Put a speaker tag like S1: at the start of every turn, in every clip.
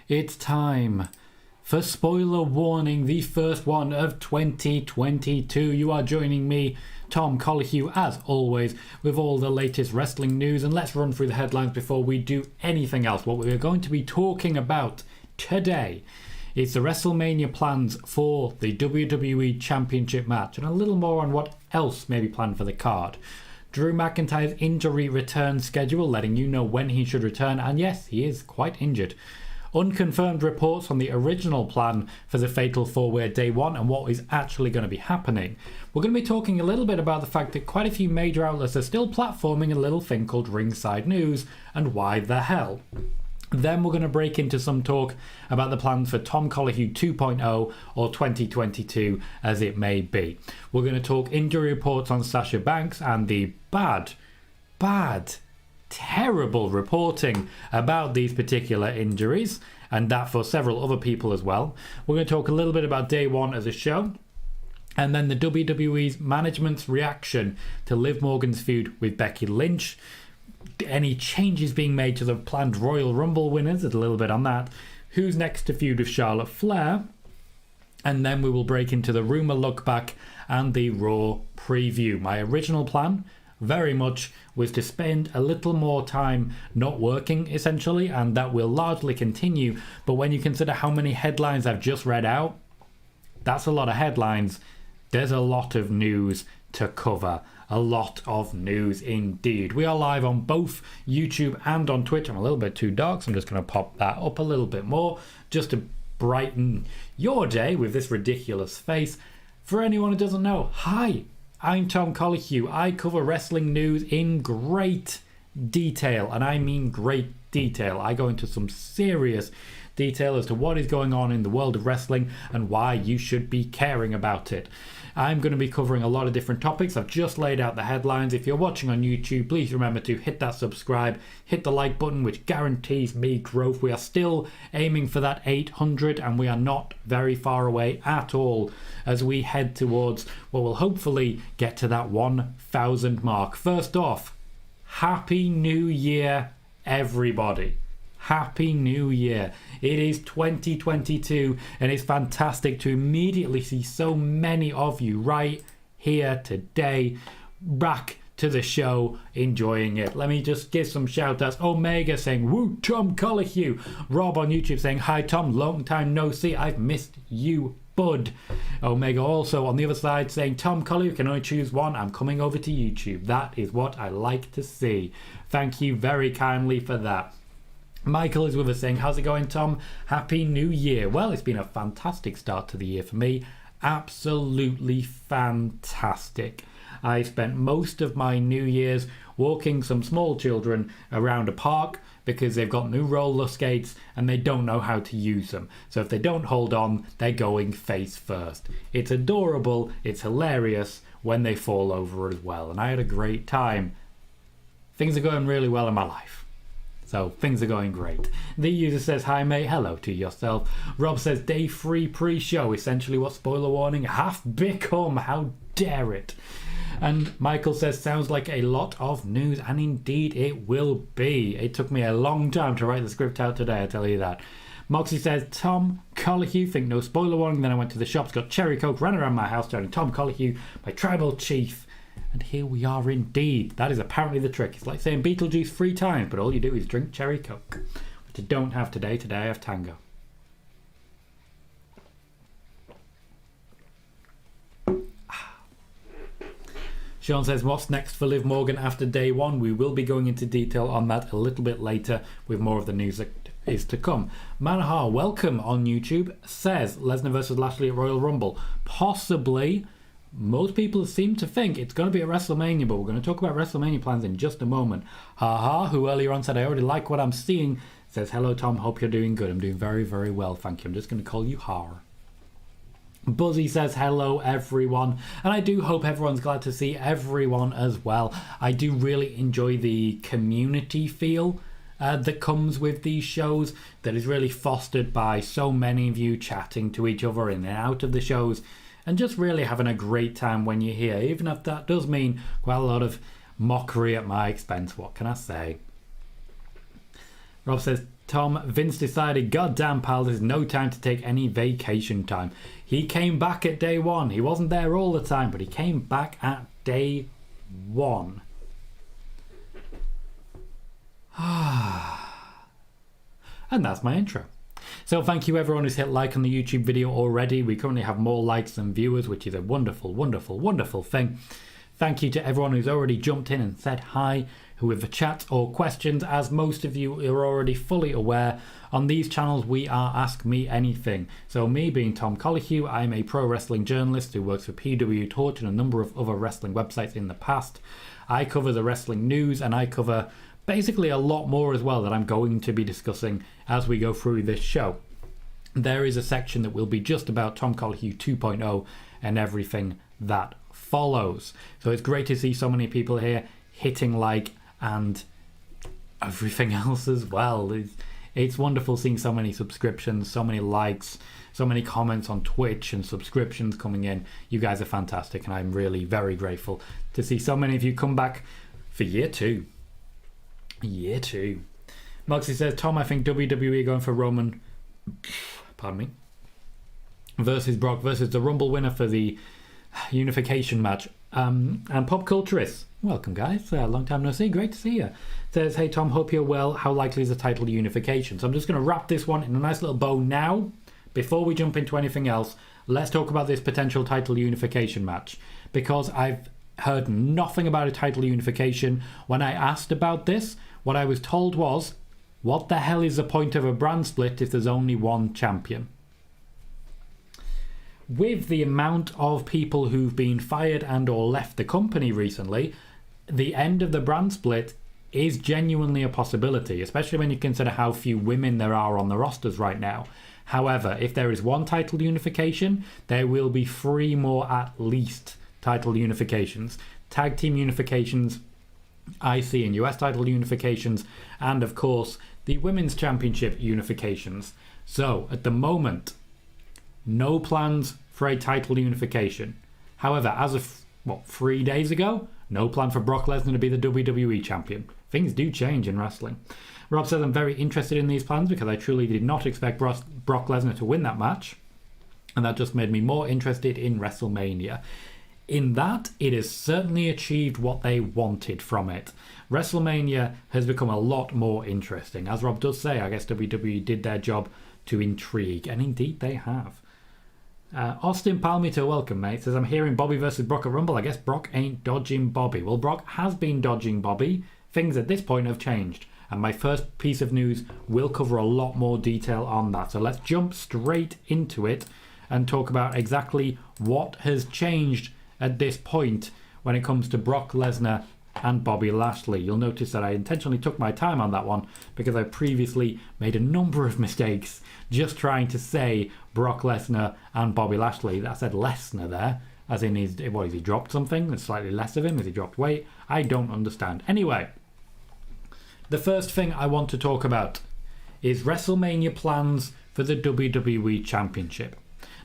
S1: It's time for spoiler warning, the first one of 2022. You are joining me, Tom Colohue, as always, with all the latest wrestling news. And let's run through the headlines before we do anything else. What we're going to be talking about today is the WrestleMania plans for the WWE Championship match, and a little more on what else may be planned for the card. Drew McIntyre's injury return schedule, letting you know when he should return, and yes, he is quite injured. Unconfirmed reports on the original plan for the Fatal 4-Way Day One and what is actually going to be happening. We're going to be talking a little bit about the fact that quite a few major outlets are still platforming a little thing called Ringside News, and why the hell. Then we're going to break into some talk about the plans for Tom Colohue 2.0 or 2022 as it may be. We're going to talk injury reports on Sasha Banks and the terrible reporting about these particular injuries, and that for several other people as well. We're going to talk a little bit about Day One as a show, and then the WWE's management's reaction to Liv Morgan's feud with Becky Lynch. Any changes being made to the planned Royal Rumble winners, a little bit on that. Who's next to feud with Charlotte Flair? And then we will break into the rumour look back and the Raw preview. My original plan very much was to spend a little more time not working, essentially, and that will largely continue. But when you consider how many headlines I've just read out, that's a lot of headlines. There's a lot of news to cover. A lot of news indeed. We are live on both YouTube and on Twitch. I'm a little bit too dark, so I'm just going to pop that up a little bit more just to brighten your day with this ridiculous face. For anyone who doesn't know, hi, I'm Tom Colohue. I cover wrestling news in great detail, and I mean great detail. I go into some serious detail as to what is going on in the world of wrestling and why you should be caring about it. I'm going to be covering a lot of different topics. I've just laid out the headlines. If you're watching on YouTube, please remember to hit that subscribe, hit the like button, which guarantees me growth. We are still aiming for that 800, and we are not very far away at all as we head towards what will hopefully get to that 1,000 mark. First off, Happy New Year, everybody. Happy New Year. It is 2022, and it's fantastic to immediately see so many of you right here today back to the show enjoying it. Let me just give some shout outs. Omega saying woo Tom Colohue. Rob on YouTube saying hi Tom, long time no see, I've missed you bud. Omega also on the other side saying Tom Colohue, can only choose one, I'm coming over to YouTube. That is what I like to see. Thank you very kindly for that. Michael is with us saying, how's it going, Tom? Happy New Year. Well, it's been a fantastic start to the year for me. Absolutely fantastic. I spent most of my New Year's walking some small children around a park because they've got new roller skates and they don't know how to use them. So if they don't hold on, they're going face first. It's adorable, it's hilarious when they fall over as well. And I had a great time. Things are going really well in my life. So things are going great. The user says, hi mate, hello to yourself. Rob says, day 3 pre-show, essentially what spoiler warning have become, how dare it. And Michael says, sounds like a lot of news, and indeed it will be. It took me a long time to write the script out today, I tell you that. Moxie says, Tom Colohue, think no spoiler warning. Then I went to the shops, got cherry coke, ran around my house, shouting Tom Colohue, my tribal chief. And here we are indeed. That is apparently the trick. It's like saying Beetlejuice 3 times, but all you do is drink cherry coke. Which I don't have today. Today I have Tango. Sean says, what's next for Liv Morgan after Day One? We will be going into detail on that a little bit later with more of the news that is to come. Manahar, welcome on YouTube, says Lesnar versus Lashley at Royal Rumble. Possibly. Most people seem to think it's going to be at WrestleMania, but we're going to talk about WrestleMania plans in just a moment. Haha, who earlier on said, I already like what I'm seeing, says, hello Tom, hope you're doing good. I'm doing very, very well, thank you. I'm just going to call you Har. Buzzy says, hello everyone. And I do hope everyone's glad to see everyone as well. I do really enjoy the community feel that comes with these shows, that is really fostered by so many of you chatting to each other in and out of the shows. And just really having a great time when you're here, even if that does mean quite a lot of mockery at my expense. What can I say? Rob says, Tom, Vince decided, goddamn pal, there's no time to take any vacation time. He came back at day one. He wasn't there all the time, but he came back at day one. And that's my intro. So thank you everyone who's hit like on the YouTube video already. We currently have more likes than viewers, which is a wonderful, wonderful, wonderful thing. Thank you to everyone who's already jumped in and said hi, who have a chat or questions. As most of you are already fully aware, on these channels we are Ask Me Anything. So me being Tom Colohue, I'm a pro wrestling journalist who works for PW Torch and a number of other wrestling websites in the past. I cover the wrestling news and I cover basically a lot more as well that I'm going to be discussing as we go through this show. There is a section that will be just about Tom Colohue 2.0 and everything that follows. So it's great to see so many people here hitting like and everything else as well. It's wonderful seeing so many subscriptions, so many likes, so many comments on Twitch and subscriptions coming in. You guys are fantastic and I'm really very grateful to see so many of you come back for year two. Year two. Moxie says, Tom, I think WWE going for Roman, pardon me, versus Brock versus the Rumble winner for the unification match. And Pop Culturist, welcome guys, long time no see, great to see you. Says, hey Tom, hope you're well. How likely is the title unification? So I'm just going to wrap this one in a nice little bow now. Before we jump into anything else, let's talk about this potential title unification match, because I've heard nothing about a title unification. When I asked about this, what I was told was, what the hell is the point of a brand split if there's only one champion? With the amount of people who've been fired and or left the company recently, the end of the brand split is genuinely a possibility, especially when you consider how few women there are on the rosters right now. However, if there is one title unification, there will be 3 more at least title unifications. Tag team unifications, IC and US title unifications, and of course the Women's Championship unifications. So at the moment, no plans for a title unification. However, as of 3 days ago, no plan for Brock Lesnar to be the WWE champion. Things do change in wrestling. Rob says, I'm very interested in these plans because I truly did not expect Brock Lesnar to win that match, and that just made me more interested in WrestleMania. In that, it has certainly achieved what they wanted from it. WrestleMania has become a lot more interesting. As Rob does say, I guess WWE did their job to intrigue, and indeed they have. Austin Palmito, welcome mate, says, I'm hearing Bobby versus Brock at Rumble. I guess Brock ain't dodging Bobby. Well, Brock has been dodging Bobby. Things at this point have changed, and my first piece of news will cover a lot more detail on that. So let's jump straight into it and talk about exactly what has changed at this point when it comes to Brock Lesnar and Bobby Lashley. You'll notice that I intentionally took my time on that one because I previously made a number of mistakes just trying to say Brock Lesnar and Bobby Lashley. I said Lesnar there, as in has he dropped something? There's slightly less of him? Has he dropped weight? I don't understand. Anyway, the first thing I want to talk about is WrestleMania plans for the WWE Championship.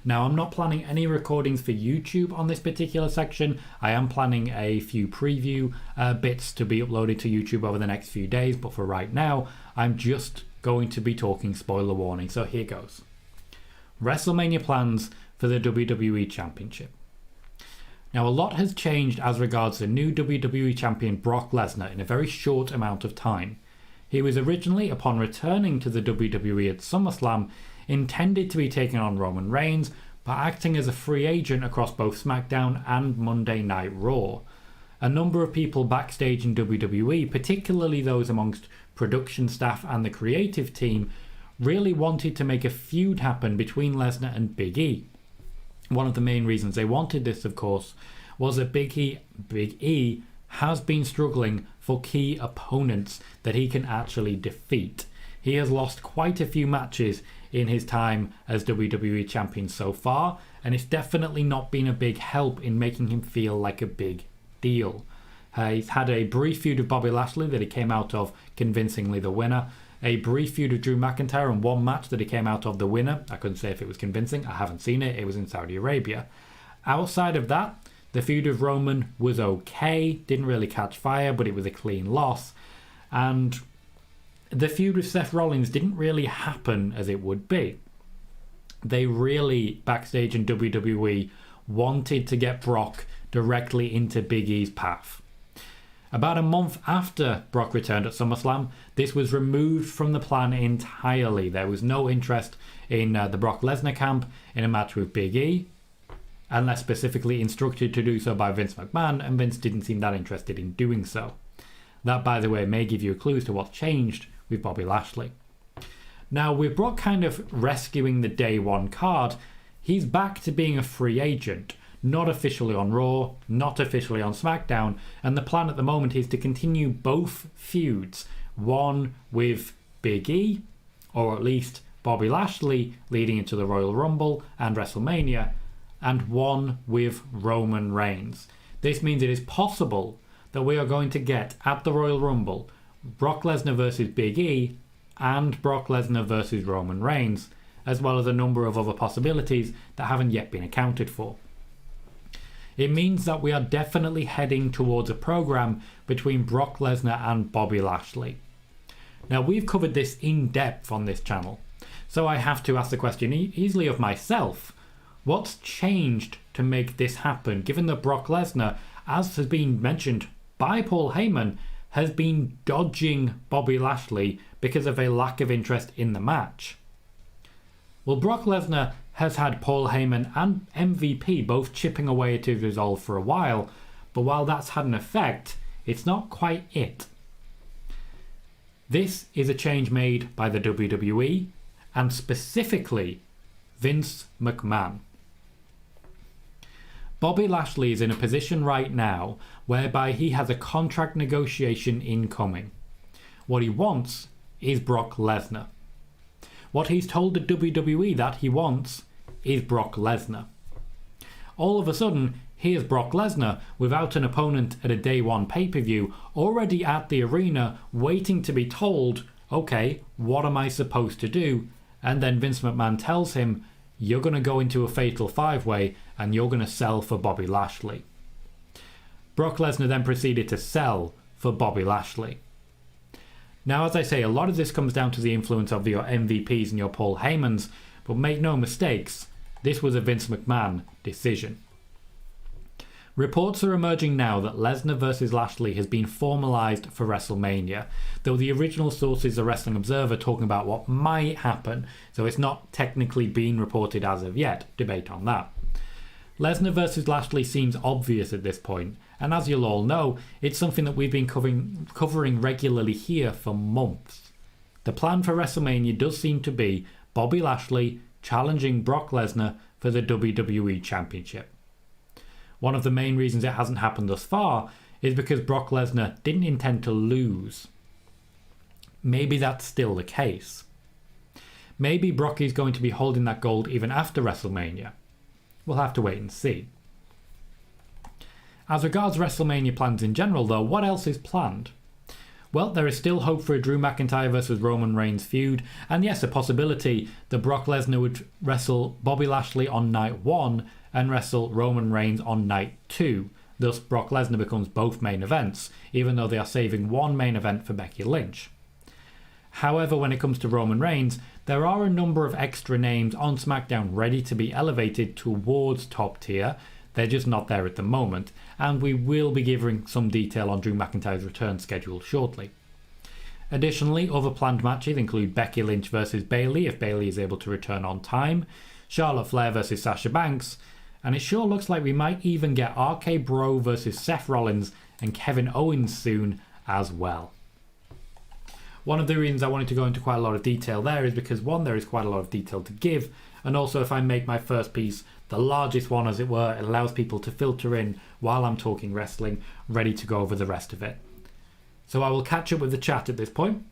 S1: Now, I'm not planning any recordings for YouTube on this particular section. I am planning a few preview bits to be uploaded to YouTube over the next few days, but for right now, I'm just going to be talking spoiler warning. So here goes. WrestleMania plans for the WWE Championship. Now, a lot has changed as regards the new WWE Champion Brock Lesnar in a very short amount of time. He was originally, upon returning to the WWE at SummerSlam, intended to be taking on Roman Reigns, but acting as a free agent across both SmackDown and Monday Night Raw. A number of people backstage in WWE, particularly those amongst production staff and the creative team, really wanted to make a feud happen between Lesnar and Big E. One of the main reasons they wanted this, of course, was that Big E has been struggling for key opponents that he can actually defeat. He has lost quite a few matches in his time as WWE Champion so far, and it's definitely not been a big help in making him feel like a big deal. He's had a brief feud with Bobby Lashley that he came out of convincingly the winner, a brief feud with Drew McIntyre and one match that he came out of the winner. I couldn't say if it was convincing, I haven't seen it, it was in Saudi Arabia. Outside of that, the feud with Roman was okay, didn't really catch fire, but it was a clean loss. And the feud with Seth Rollins didn't really happen as it would be. They really, backstage in WWE, wanted to get Brock directly into Big E's path. About a month after Brock returned at SummerSlam, this was removed from the plan entirely. There was no interest in the Brock Lesnar camp in a match with Big E, unless specifically instructed to do so by Vince McMahon, and Vince didn't seem that interested in doing so. That, by the way, may give you a clue as to what's changed with Bobby Lashley. Now, with Brock kind of rescuing the Day One card, he's back to being a free agent. Not officially on Raw, not officially on SmackDown, and the plan at the moment is to continue both feuds. One with Big E, or at least Bobby Lashley leading into the Royal Rumble and WrestleMania, and one with Roman Reigns. This means it is possible that we are going to get, at the Royal Rumble, Brock Lesnar versus Big E and Brock Lesnar versus Roman Reigns, as well as a number of other possibilities that haven't yet been accounted for. It means that we are definitely heading towards a program between Brock Lesnar and Bobby Lashley. Now, we've covered this in depth on this channel, so I have to ask the question easily of myself. What's changed to make this happen, given that Brock Lesnar, as has been mentioned by Paul Heyman, has been dodging Bobby Lashley because of a lack of interest in the match? Well, Brock Lesnar has had Paul Heyman and MVP both chipping away at his resolve for a while, but while that's had an effect, it's not quite it. This is a change made by the WWE, and specifically Vince McMahon. Bobby Lashley is in a position right now whereby he has a contract negotiation incoming. What he wants is Brock Lesnar. What he's told the WWE that he wants is Brock Lesnar. All of a sudden, here's Brock Lesnar without an opponent at a Day One pay-per-view, already at the arena waiting to be told, okay, what am I supposed to do? And then Vince McMahon tells him, you're going to go into a fatal five-way and you're going to sell for Bobby Lashley. Brock Lesnar then proceeded to sell for Bobby Lashley. Now, as I say, a lot of this comes down to the influence of your MVPs and your Paul Heymans, but make no mistakes, this was a Vince McMahon decision. Reports are emerging now that Lesnar versus Lashley has been formalised for WrestleMania, though the original source is the Wrestling Observer talking about what might happen, so it's not technically been reported as of yet. Debate on that. Lesnar versus Lashley seems obvious at this point, and as you'll all know, it's something that we've been covering regularly here for months. The plan for WrestleMania does seem to be Bobby Lashley challenging Brock Lesnar for the WWE Championship. One of the main reasons it hasn't happened thus far is because Brock Lesnar didn't intend to lose. Maybe that's still the case. Maybe Brock is going to be holding that gold even after WrestleMania. We'll have to wait and see. As regards WrestleMania plans in general though, what else is planned? Well, there is still hope for a Drew McIntyre versus Roman Reigns feud, and yes, a possibility that Brock Lesnar would wrestle Bobby Lashley on night 1 and wrestle Roman Reigns on night 2. Thus, Brock Lesnar becomes both main events, even though they are saving one main event for Becky Lynch. However, when it comes to Roman Reigns, there are a number of extra names on SmackDown ready to be elevated towards top tier. They're just not there at the moment, and we will be giving some detail on Drew McIntyre's return schedule shortly. Additionally, other planned matches include Becky Lynch versus Bayley if Bayley is able to return on time, Charlotte Flair versus Sasha Banks, and it sure looks like we might even get RK Bro versus Seth Rollins and Kevin Owens soon as well. One of the reasons I wanted to go into quite a lot of detail there is because one, there is quite a lot of detail to give, and also if I make my first piece the largest one as it were, it allows people to filter in while I'm talking wrestling, ready to go over the rest of it. So I will catch up with the chat at this point.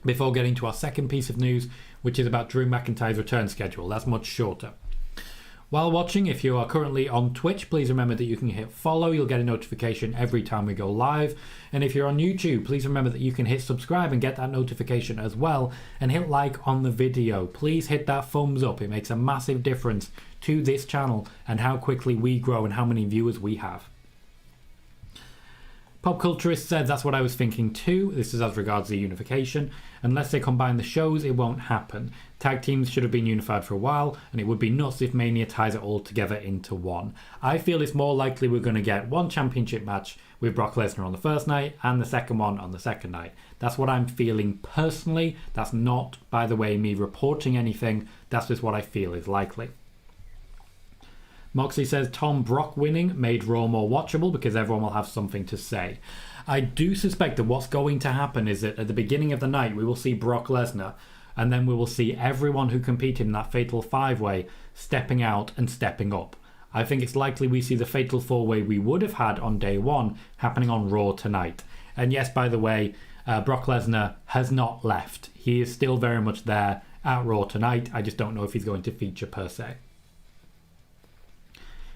S1: Before getting to our second piece of news, which is about Drew McIntyre's return schedule. That's much shorter. While watching, if you are currently on Twitch, please remember that you can hit follow. You'll get a notification every time we go live. And if you're on YouTube, please remember that you can hit subscribe and get that notification as well. And hit like on the video. Please hit that thumbs up. It makes a massive difference to this channel and how quickly we grow and how many viewers we have. Pop Culturist said that's what I was thinking too. This is as regards the unification. Unless they combine the shows, it won't happen. Tag teams should have been unified for a while, and it would be nuts if Mania ties it all together into one. I feel it's more likely we're going to get one championship match with Brock Lesnar on the first night and the second one on the second night. That's what I'm feeling personally. That's not, by the way, me reporting anything. That's just what I feel is likely. Moxie says Tom Brock winning made Raw more watchable because everyone will have something to say. I do suspect that what's going to happen is that at the beginning of the night we will see Brock Lesnar, and then we will see everyone who competed in that Fatal 5-Way stepping out and stepping up. I think it's likely we see the Fatal 4-Way we would have had on day one happening on Raw tonight. And yes, by the way, Brock Lesnar has not left. He is still very much there at Raw tonight. I just don't know if he's going to feature per se.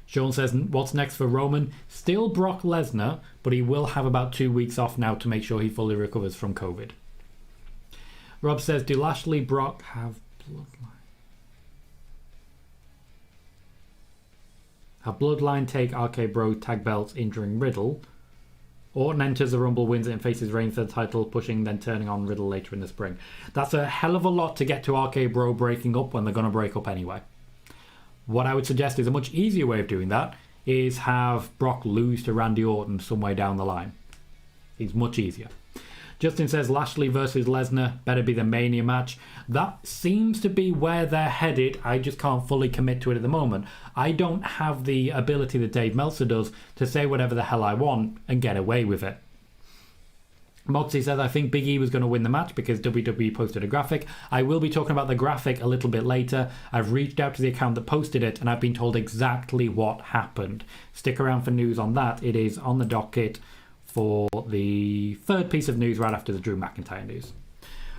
S1: Sean says, what's next for Roman? Still Brock Lesnar, but he will have about 2 weeks off now to make sure he fully recovers from COVID. Rob says, do Lashley, Brock have bloodline? Have Bloodline take RK Bro tag belts injuring Riddle? Orton enters the Rumble, wins it and faces Reigns for the title, pushing then turning on Riddle later in the spring. That's a hell of a lot to get to RK Bro breaking up when they're going to break up anyway. What I would suggest is a much easier way of doing that is have Brock lose to Randy Orton some way down the line. It's much easier. Justin says Lashley versus Lesnar better be the Mania match. That seems to be where they're headed. I just can't fully commit to it at the moment. I don't have the ability that Dave Meltzer does to say whatever the hell I want and get away with it. Moxie says, I think Big E was going to win the match because WWE posted a graphic. I will be talking about the graphic a little bit later. I've reached out to the account that posted it and I've been told exactly what happened. Stick around for news on that. It is on the docket for the third piece of news right after the Drew McIntyre news.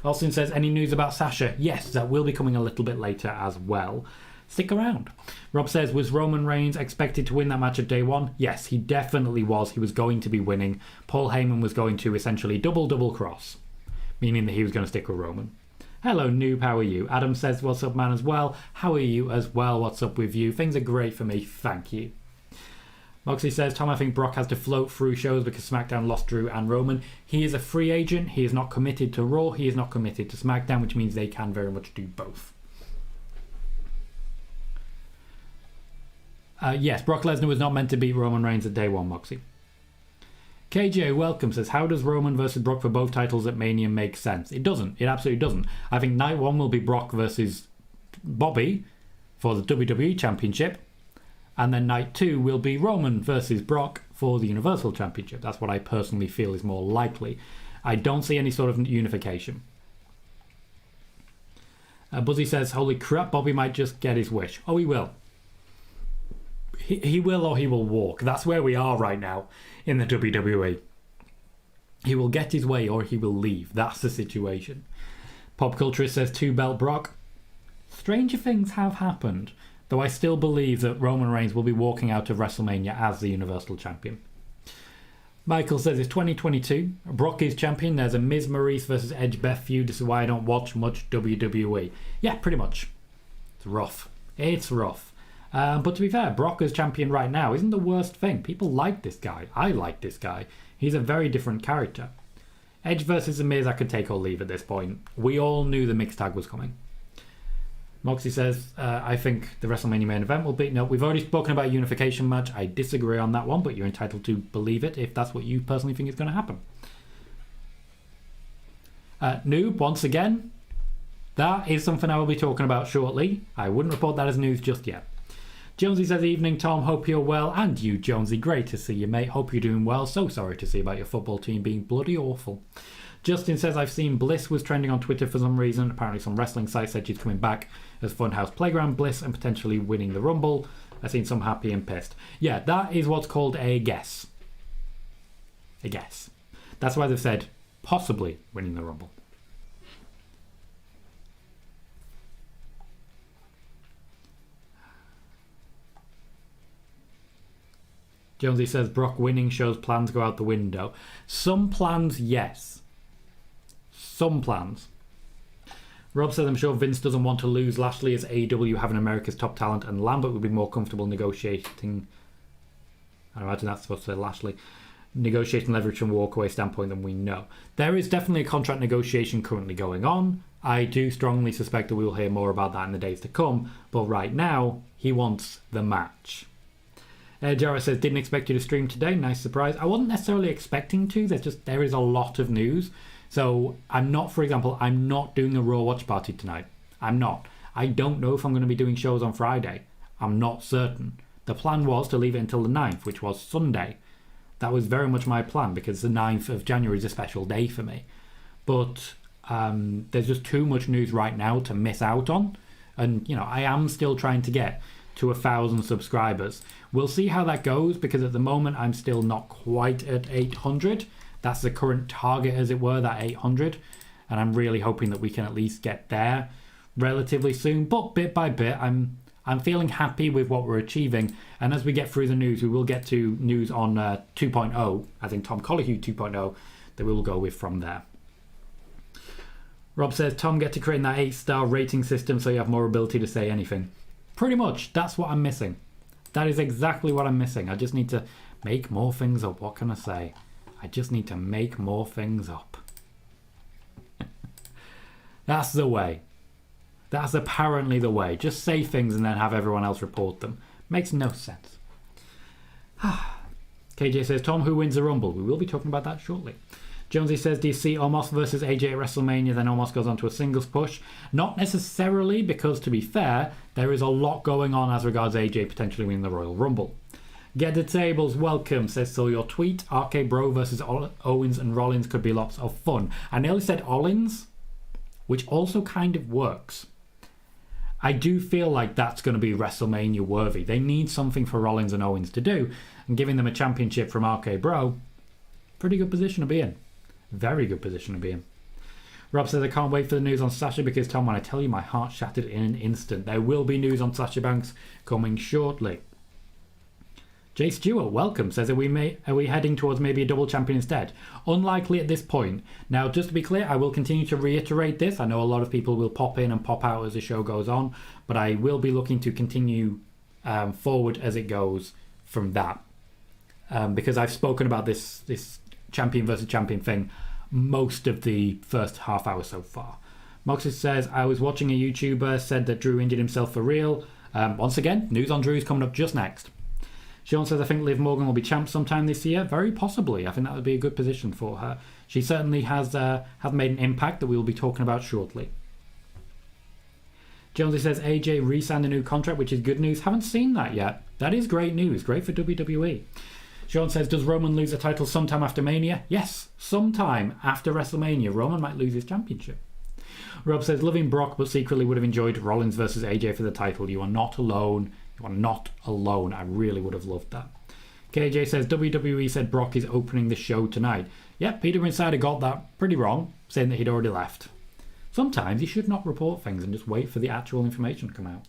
S1: Austin says, any news about Sasha? Yes, that will be coming a little bit later as well. Stick around. Rob says, was Roman Reigns expected to win that match at day one? Yes, he definitely was. He was going to be winning. Paul Heyman was going to essentially double cross, meaning that he was going to stick with Roman. Hello, noob, how are you? Adam says, what's up, man, as well. How are you as well? What's up with you? Things are great for me, thank you. Moxie says, Tom, I think Brock has to float through shows because SmackDown lost Drew and Roman. He is a free agent. He is not committed to Raw. He is not committed to SmackDown, which means they can very much do both. Yes, Brock Lesnar was not meant to beat Roman Reigns at day one, Moxie. KJ, welcome, says, how does Roman versus Brock for both titles at Mania make sense? It doesn't. It absolutely doesn't. I think night one will be Brock versus Bobby for the WWE Championship. And then night two will be Roman versus Brock for the Universal Championship. That's what I personally feel is more likely. I don't see any sort of unification. Buzzy says, holy crap, Bobby might just get his wish. Oh, he will. He will or he will walk. That's where we are right now in the WWE. He will get his way or he will leave. That's the situation. Pop Culturist says 2-belt Brock. Stranger things have happened, though I still believe that Roman Reigns will be walking out of WrestleMania as the Universal Champion. Michael says it's 2022. Brock is champion. There's a Miz Maurice versus Edge Beth feud. This is why I don't watch much WWE. Yeah, pretty much. It's rough. It's rough. But to be fair, Brock as champion right now isn't the worst thing. People like this guy. I like this guy. He's a very different character. Edge versus The Miz, I could take or leave at this point. We all knew the mixed tag was coming. Moxie says, I think the WrestleMania main event will be... No, we've already spoken about a unification match. I disagree on that one, but you're entitled to believe it if that's what you personally think is going to happen. Noob, once again, that is something I will be talking about shortly. I wouldn't report that as news just yet. Jonesy says, evening, Tom. Hope you're well. And you, Jonesy. Great to see you, mate. Hope you're doing well. So sorry to see about your football team being bloody awful. Justin says, I've seen Bliss was trending on Twitter for some reason. Apparently some wrestling sites said she's coming back as Funhouse Playground Bliss and potentially winning the Rumble. I've seen some happy and pissed. Yeah, that is what's called a guess. A guess. That's why they've said possibly winning the Rumble. Jonesy says Brock winning shows plans go out the window. Some plans, yes. Some plans. Rob says, I'm sure Vince doesn't want to lose Lashley as AEW having America's top talent, and Lambert would be more comfortable negotiating. I imagine that's supposed to say Lashley. Negotiating leverage from a walkaway standpoint than we know. There is definitely a contract negotiation currently going on. I do strongly suspect that we will hear more about that in the days to come, but right now, he wants the match. Jarrett says, didn't expect you to stream today. Nice surprise. I wasn't necessarily expecting to. There is a lot of news. So I'm not, for example, I'm not doing a Raw watch party tonight. I'm not. I don't know if I'm going to be doing shows on Friday. I'm not certain. The plan was to leave it until the 9th, which was Sunday. That was very much my plan because the 9th of January is a special day for me. But there's just too much news right now to miss out on. And, I am still trying to get to 1,000 subscribers. We'll see how that goes because at the moment I'm still not quite at 800. That's the current target, as it were, that 800. And I'm really hoping that we can at least get there relatively soon. But bit by bit, I'm feeling happy with what we're achieving. And as we get through the news, we will get to news on 2.0, as in Tom Colohue 2.0, that we will go with from there. Rob says, Tom, get to create that 8-star rating system so you have more ability to say anything. Pretty much, that's what I'm missing. That is exactly what I'm missing. I just need to make more things up. What can I say? I just need to make more things up. That's the way. That's apparently the way. Just say things and then have everyone else report them. Makes no sense. KJ says, Tom, who wins the Rumble? We will be talking about that shortly. Jonesy says, do you see Omos versus AJ at WrestleMania? Then Omos goes on to a singles push. Not necessarily, because to be fair, there is a lot going on as regards AJ potentially winning the Royal Rumble. Get the tables, welcome, says so your tweet. RK Bro versus Owens and Rollins could be lots of fun. I nearly said Ollins, which also kind of works. I do feel like that's going to be WrestleMania worthy. They need something for Rollins and Owens to do, and giving them a championship from RK Bro, pretty good position to be in. Very good position to be in. Rob says, I can't wait for the news on Sasha because, Tom, when I tell you, my heart shattered in an instant. There will be news on Sasha Banks coming shortly. Jay Stewart, welcome, says, are we heading towards maybe a double champion instead? Unlikely at this point. Now, just to be clear, I will continue to reiterate this. I know a lot of people will pop in and pop out as the show goes on, but I will be looking to continue forward as it goes from that. Because I've spoken about this champion versus champion thing most of the first half hour so far. Moxie says, I was watching a YouTuber said that Drew injured himself for real. Once again, news on Drew is coming up just next. Sean says, I think Liv Morgan will be champ sometime this year. Very possibly. I think that would be a good position for her. She certainly has made an impact that we will be talking about shortly. Jonesy says, AJ re-signed a new contract, which is good news. Haven't seen that yet. That is great news. Great for WWE. Sean says, does Roman lose the title sometime after Mania? Yes, sometime after WrestleMania. Roman might lose his championship. Rob says, loving Brock, but secretly would have enjoyed Rollins versus AJ for the title. You are not alone. You are not alone. I really would have loved that. KJ says, WWE said Brock is opening the show tonight. Yep, Peter Insider got that pretty wrong, saying that he'd already left. Sometimes you should not report things and just wait for the actual information to come out.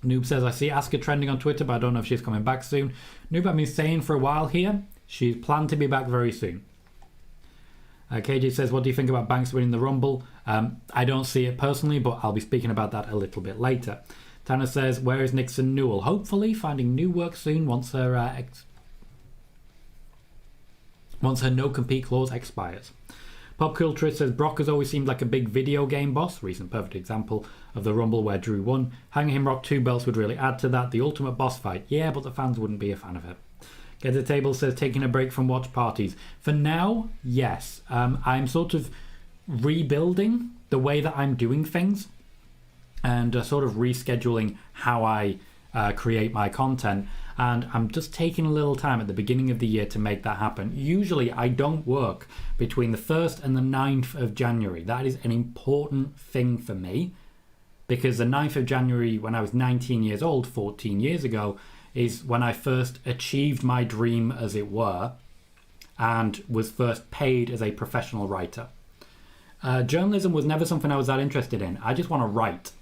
S1: Noob says, I see Asuka trending on Twitter, but I don't know if she's coming back soon. Noob, I've been saying for a while here, she's planned to be back very soon. KJ says, what do you think about Banks winning the Rumble? I don't see it personally, but I'll be speaking about that a little bit later. Tanner says, where is Nixon Newell? Hopefully finding new work soon once her no-compete clause expires. Pop Culturist says, Brock has always seemed like a big video game boss. Recent perfect example of the Rumble where Drew won. Having him rock 2 belts would really add to that. The ultimate boss fight. Yeah, but the fans wouldn't be a fan of it. Get the Table says, taking a break from watch parties. For now, yes. I'm sort of rebuilding the way that I'm doing things and sort of rescheduling how I create my content. And I'm just taking a little time at the beginning of the year to make that happen. Usually I don't work between the 1st and the 9th of January. That is an important thing for me because the 9th of January, when I was 19 years old, 14 years ago, is when I first achieved my dream, as it were, and was first paid as a professional writer. Journalism was never something I was that interested in. I just want to write.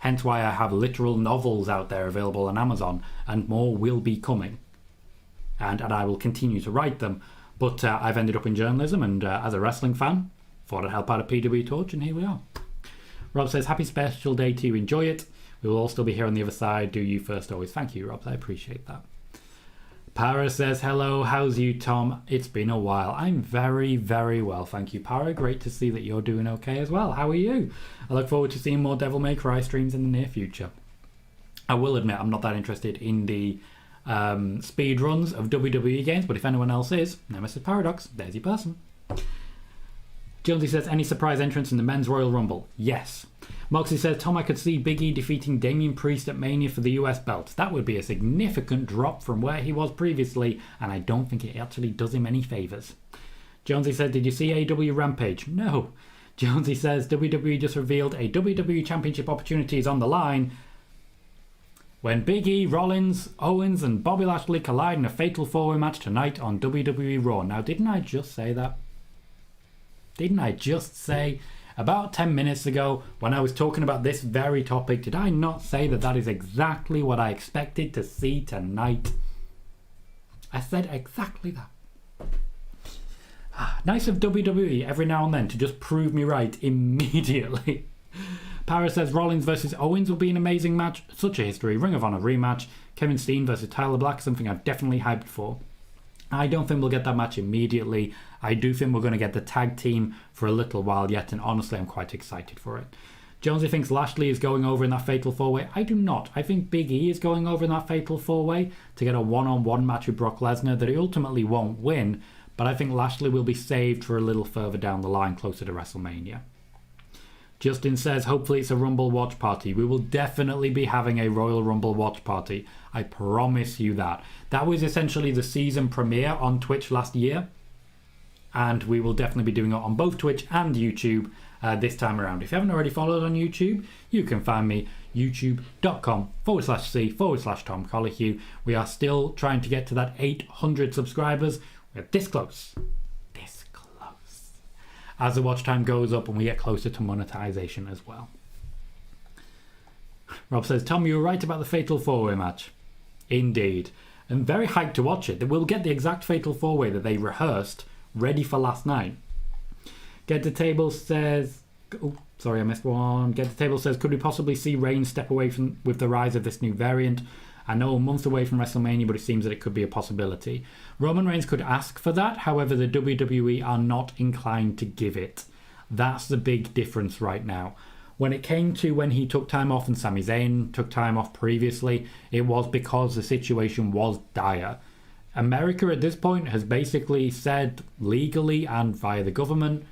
S1: hence why I have literal novels out there available on Amazon, and more will be coming. And I will continue to write them. But I've ended up in journalism, and as a wrestling fan, thought I'd help out a PW Torch, and here we are. Rob says, happy special day to you. Enjoy it. We will all still be here on the other side. Do you first always. Thank you, Rob. I appreciate that. Para says, hello. How's you, Tom? It's been a while. I'm very, very well. Thank you, Para. Great to see that you're doing okay as well. How are you? I look forward to seeing more Devil May Cry streams in the near future. I will admit I'm not that interested in the speed runs of WWE games, but if anyone else is, Nemesis Paradox, there's your person. Jonesy says, any surprise entrance in the men's Royal Rumble? Yes. Moxie says, Tom, I could see Big E defeating Damian Priest at Mania for the US belt. That would be a significant drop from where he was previously, and I don't think it actually does him any favours. Jonesy says, did you see AEW Rampage? No. Jonesy says, WWE just revealed a WWE Championship opportunity is on the line when Big E, Rollins, Owens and Bobby Lashley collide in a fatal four-way match tonight on WWE Raw. Now, didn't I just say that? Didn't I just say about 10 minutes ago when I was talking about this very topic, did I not say that that is exactly what I expected to see tonight? I said exactly that. Nice of WWE every now and then to just prove me right immediately. Paris says Rollins versus Owens will be an amazing match. Such a history. Ring of Honor rematch. Kevin Steen versus Tyler Black, something I'm definitely hyped for. I don't think we'll get that match immediately. I do think we're going to get the tag team for a little while yet, and honestly I'm quite excited for it. Jonesy thinks Lashley is going over in that fatal four-way. I do not. I think Big E is going over in that fatal four-way to get a one-on-one match with Brock Lesnar that he ultimately won't win, but I think Lashley will be saved for a little further down the line, closer to WrestleMania. Justin says, hopefully it's a Rumble watch party. We will definitely be having a Royal Rumble watch party. I promise you that. That was essentially the season premiere on Twitch last year. And we will definitely be doing it on both Twitch and YouTube this time around. If you haven't already followed on YouTube, you can find me youtube.com/c/Tom Colohue. We are still trying to get to that 800 subscribers. We're this close. As the watch time goes up and we get closer to monetization as well. Rob says, Tom, you were right about the Fatal 4-Way match. Indeed. I'm very hyped to watch it. We'll get the exact Fatal 4-Way that they rehearsed, ready for last night. Get the Table says... Oh, sorry, I missed one. Get the Table says, could we possibly see Reigns step away from with the rise of this new variant? I know a month away from WrestleMania, but it seems that it could be a possibility. Roman Reigns could ask for that, however, the WWE are not inclined to give it. That's the big difference right now. When it came to when he took time off and Sami Zayn took time off previously, it was because the situation was dire. America at this point has basically said legally and via the government,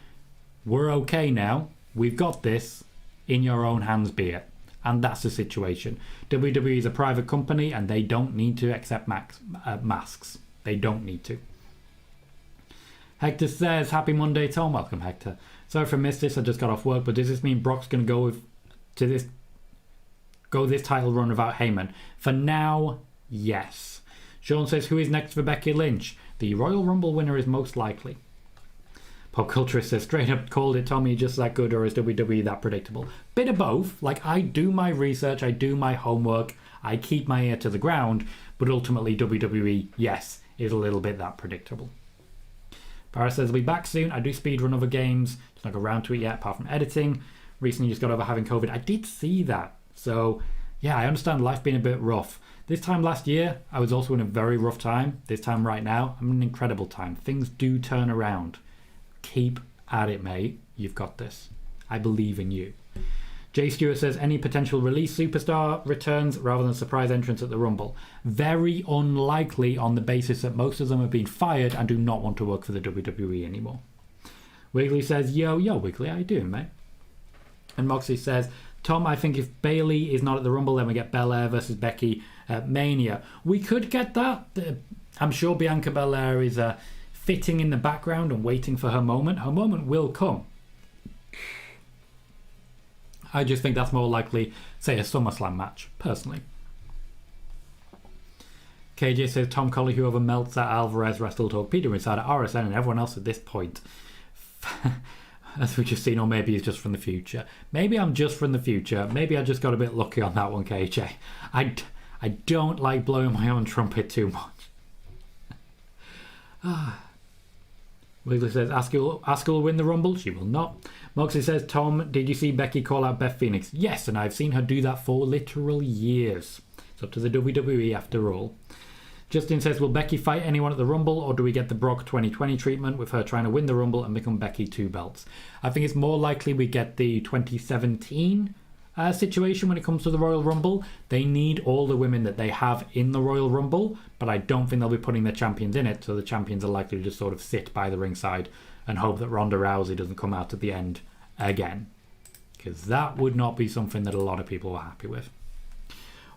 S1: we're okay now, we've got this, in your own hands be it. And that's the situation. WWE is a private company and they don't need to accept masks. They don't need to. Hector says, happy Monday, Tom. Welcome, Hector. Sorry if I missed this. I just got off work, but does this mean Brock's going to go this title run without Heyman? For now, yes. Sean says, who is next for Becky Lynch? The Royal Rumble winner is most likely. Pop Culturist says, straight up called it, Tommy, just that good, or is WWE that predictable? Bit of both. Like, I do my research, I do my homework, I keep my ear to the ground, but ultimately WWE, yes, is a little bit that predictable. Paris says, I'll be back soon. I do speedrun other games, just not got around to it yet, apart from editing. Recently just got over having COVID. I did see that. So, yeah, I understand life being a bit rough. This time last year, I was also in a very rough time. This time right now, I'm in an incredible time. Things do turn around. Keep at it, mate. You've got this. I believe in you. Jay Stewart says, any potential release superstar returns rather than surprise entrance at the Rumble? Very unlikely on the basis that most of them have been fired and do not want to work for the WWE anymore. Wiggly says, yo, Wiggly, how you doing, mate? And Moxie says, Tom, I think if Bayley is not at the Rumble, then we get Belair versus Becky at Mania. We could get that. I'm sure Bianca Belair is... fitting in the background and waiting for her moment. Her moment will come. I just think that's more likely, say, a SummerSlam match, personally. KJ says, Tom Colohue over Meltzer, Alvarez, WrestleTalk, Peter Inside, RSN, and everyone else at this point. as we've just seen, or maybe it's just from the future. Maybe I'm just from the future. Maybe I just got a bit lucky on that one, KJ. I don't like blowing my own trumpet too much. Wiggly says, Asuka will win the Rumble. She will not. Moxie says, Tom, did you see Becky call out Beth Phoenix? Yes, and I've seen her do that for literal years. It's up to the WWE after all. Justin says, will Becky fight anyone at the Rumble, or do we get the Brock 2020 treatment with her trying to win the Rumble and become Becky 2 belts? I think it's more likely we get the 2017 situation when it comes to the Royal Rumble. They need all the women that they have in the Royal Rumble, but I don't think they'll be putting their champions in it, so the champions are likely to just sort of sit by the ringside and hope that Ronda Rousey doesn't come out at the end again, because that would not be something that a lot of people are happy with.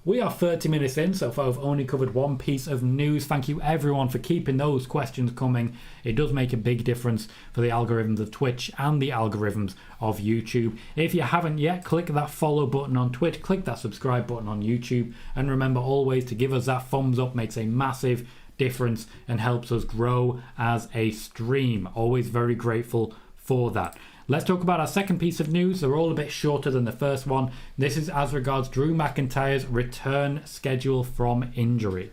S1: We are 30 minutes in, so far I've only covered one piece of news. Thank you everyone for keeping those questions coming. It does make a big difference for the algorithms of Twitch and the algorithms of YouTube. If you haven't yet, click that follow button on Twitch, click that subscribe button on YouTube, and remember always to give us that thumbs up. Makes a massive difference and helps us grow as a stream. Always very grateful for that. Let's talk about our second piece of news. They're all a bit shorter than the first one. This is as regards Drew McIntyre's return schedule from injury.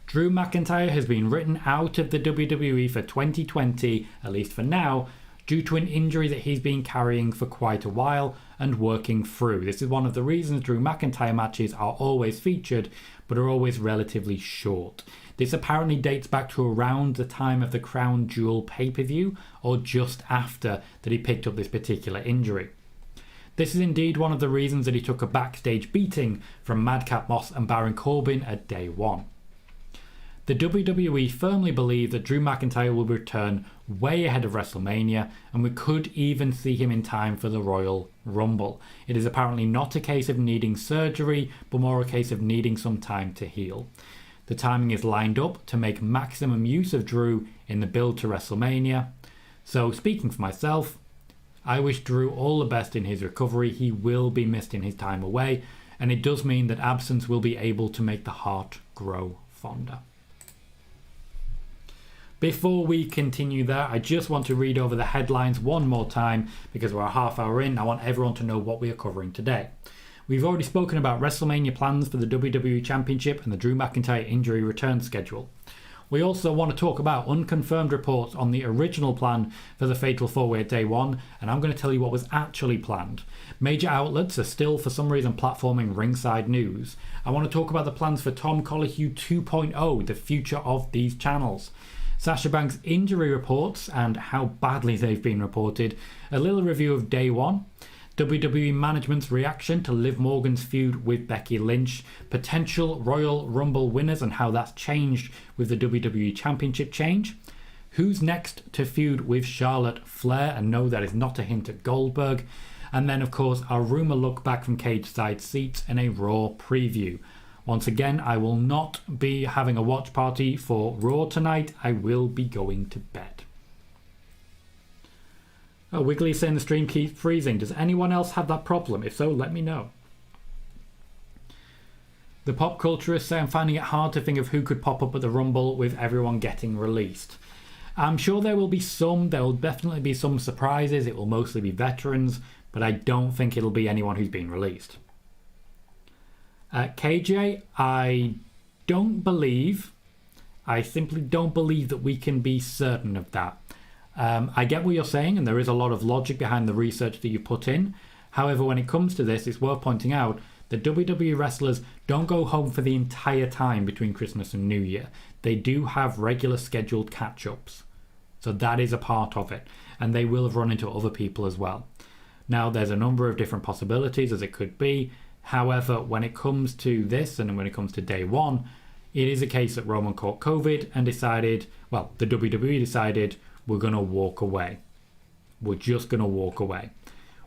S1: Drew McIntyre has been written out of the WWE for 2020, at least for now, due to an injury that he's been carrying for quite a while and working through. This is one of the reasons Drew McIntyre matches are always featured, but are always relatively short. This apparently dates back to around the time of the Crown Jewel pay-per-view, or just after that he picked up this particular injury. This is indeed one of the reasons that he took a backstage beating from Madcap Moss and Baron Corbin at Day One. The WWE firmly believe that Drew McIntyre will return way ahead of WrestleMania, and we could even see him in time for the Royal Rumble. It is apparently not a case of needing surgery, but more a case of needing some time to heal. The timing is lined up to make maximum use of Drew in the build to WrestleMania. So speaking for myself, I wish Drew all the best in his recovery. He will be missed in his time away, and it does mean that absence will be able to make the heart grow fonder. Before we continue there, I just want to read over the headlines one more time because we're a half hour in. I want everyone to know what we are covering today. We've already spoken about WrestleMania plans for the WWE Championship and the Drew McIntyre injury return schedule. We also want to talk about unconfirmed reports on the original plan for the Fatal 4-Way at Day One, and I'm going to tell you what was actually planned. Major outlets are still, for some reason, platforming Ringside News. I want to talk about the plans for Tom Colohue 2.0, the future of these channels. Sasha Banks' injury reports and how badly they've been reported. A little review of Day One. WWE management's reaction to Liv Morgan's feud with Becky Lynch, potential Royal Rumble winners and how that's changed with the WWE Championship change, who's next to feud with Charlotte Flair, and no, that is not a hint at Goldberg, and then of course our rumour look back from cage side seats and a Raw preview. Once again, I will not be having a watch party for Raw tonight. I will be going to bed. Oh, Wiggly is saying the stream keeps freezing. Does anyone else have that problem? If so, let me know. The pop culturists say I'm finding it hard to think of who could pop up at the Rumble with everyone getting released. I'm sure there will be some. There will definitely be some surprises. It will mostly be veterans, but I don't think it'll be anyone who's been released. KJ, I simply don't believe that we can be certain of that. I get what you're saying, and there is a lot of logic behind the research that you put in. However, when it comes to this, it's worth pointing out that WWE wrestlers don't go home for the entire time between Christmas and New Year. They do have regular scheduled catch-ups. So that is a part of it. And they will have run into other people as well. Now, there's a number of different possibilities as it could be. However, when it comes to this and when it comes to Day One, it is a case that Roman caught COVID and decided, well, the WWE decided, we're going to walk away. We're just going to walk away.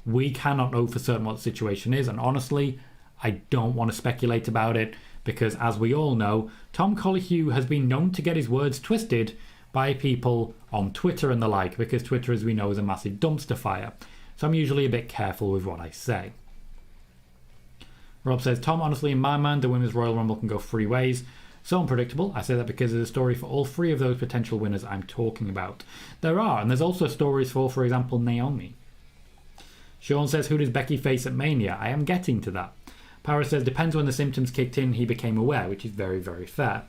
S1: We cannot know for certain what the situation is, and honestly, I don't want to speculate about it because, as we all know, Tom Colohue has been known to get his words twisted by people on Twitter and the like, because Twitter, as we know, is a massive dumpster fire. So I'm usually a bit careful with what I say. Rob says, Tom, honestly, in my mind, the Women's Royal Rumble can go three ways. So unpredictable. I say that because there's a story for all three of those potential winners I'm talking about. There are, and there's also stories for example, Naomi. Sean says, who does Becky face at Mania? I am getting to that. Power says, depends when the symptoms kicked in, he became aware, which is very, very fair.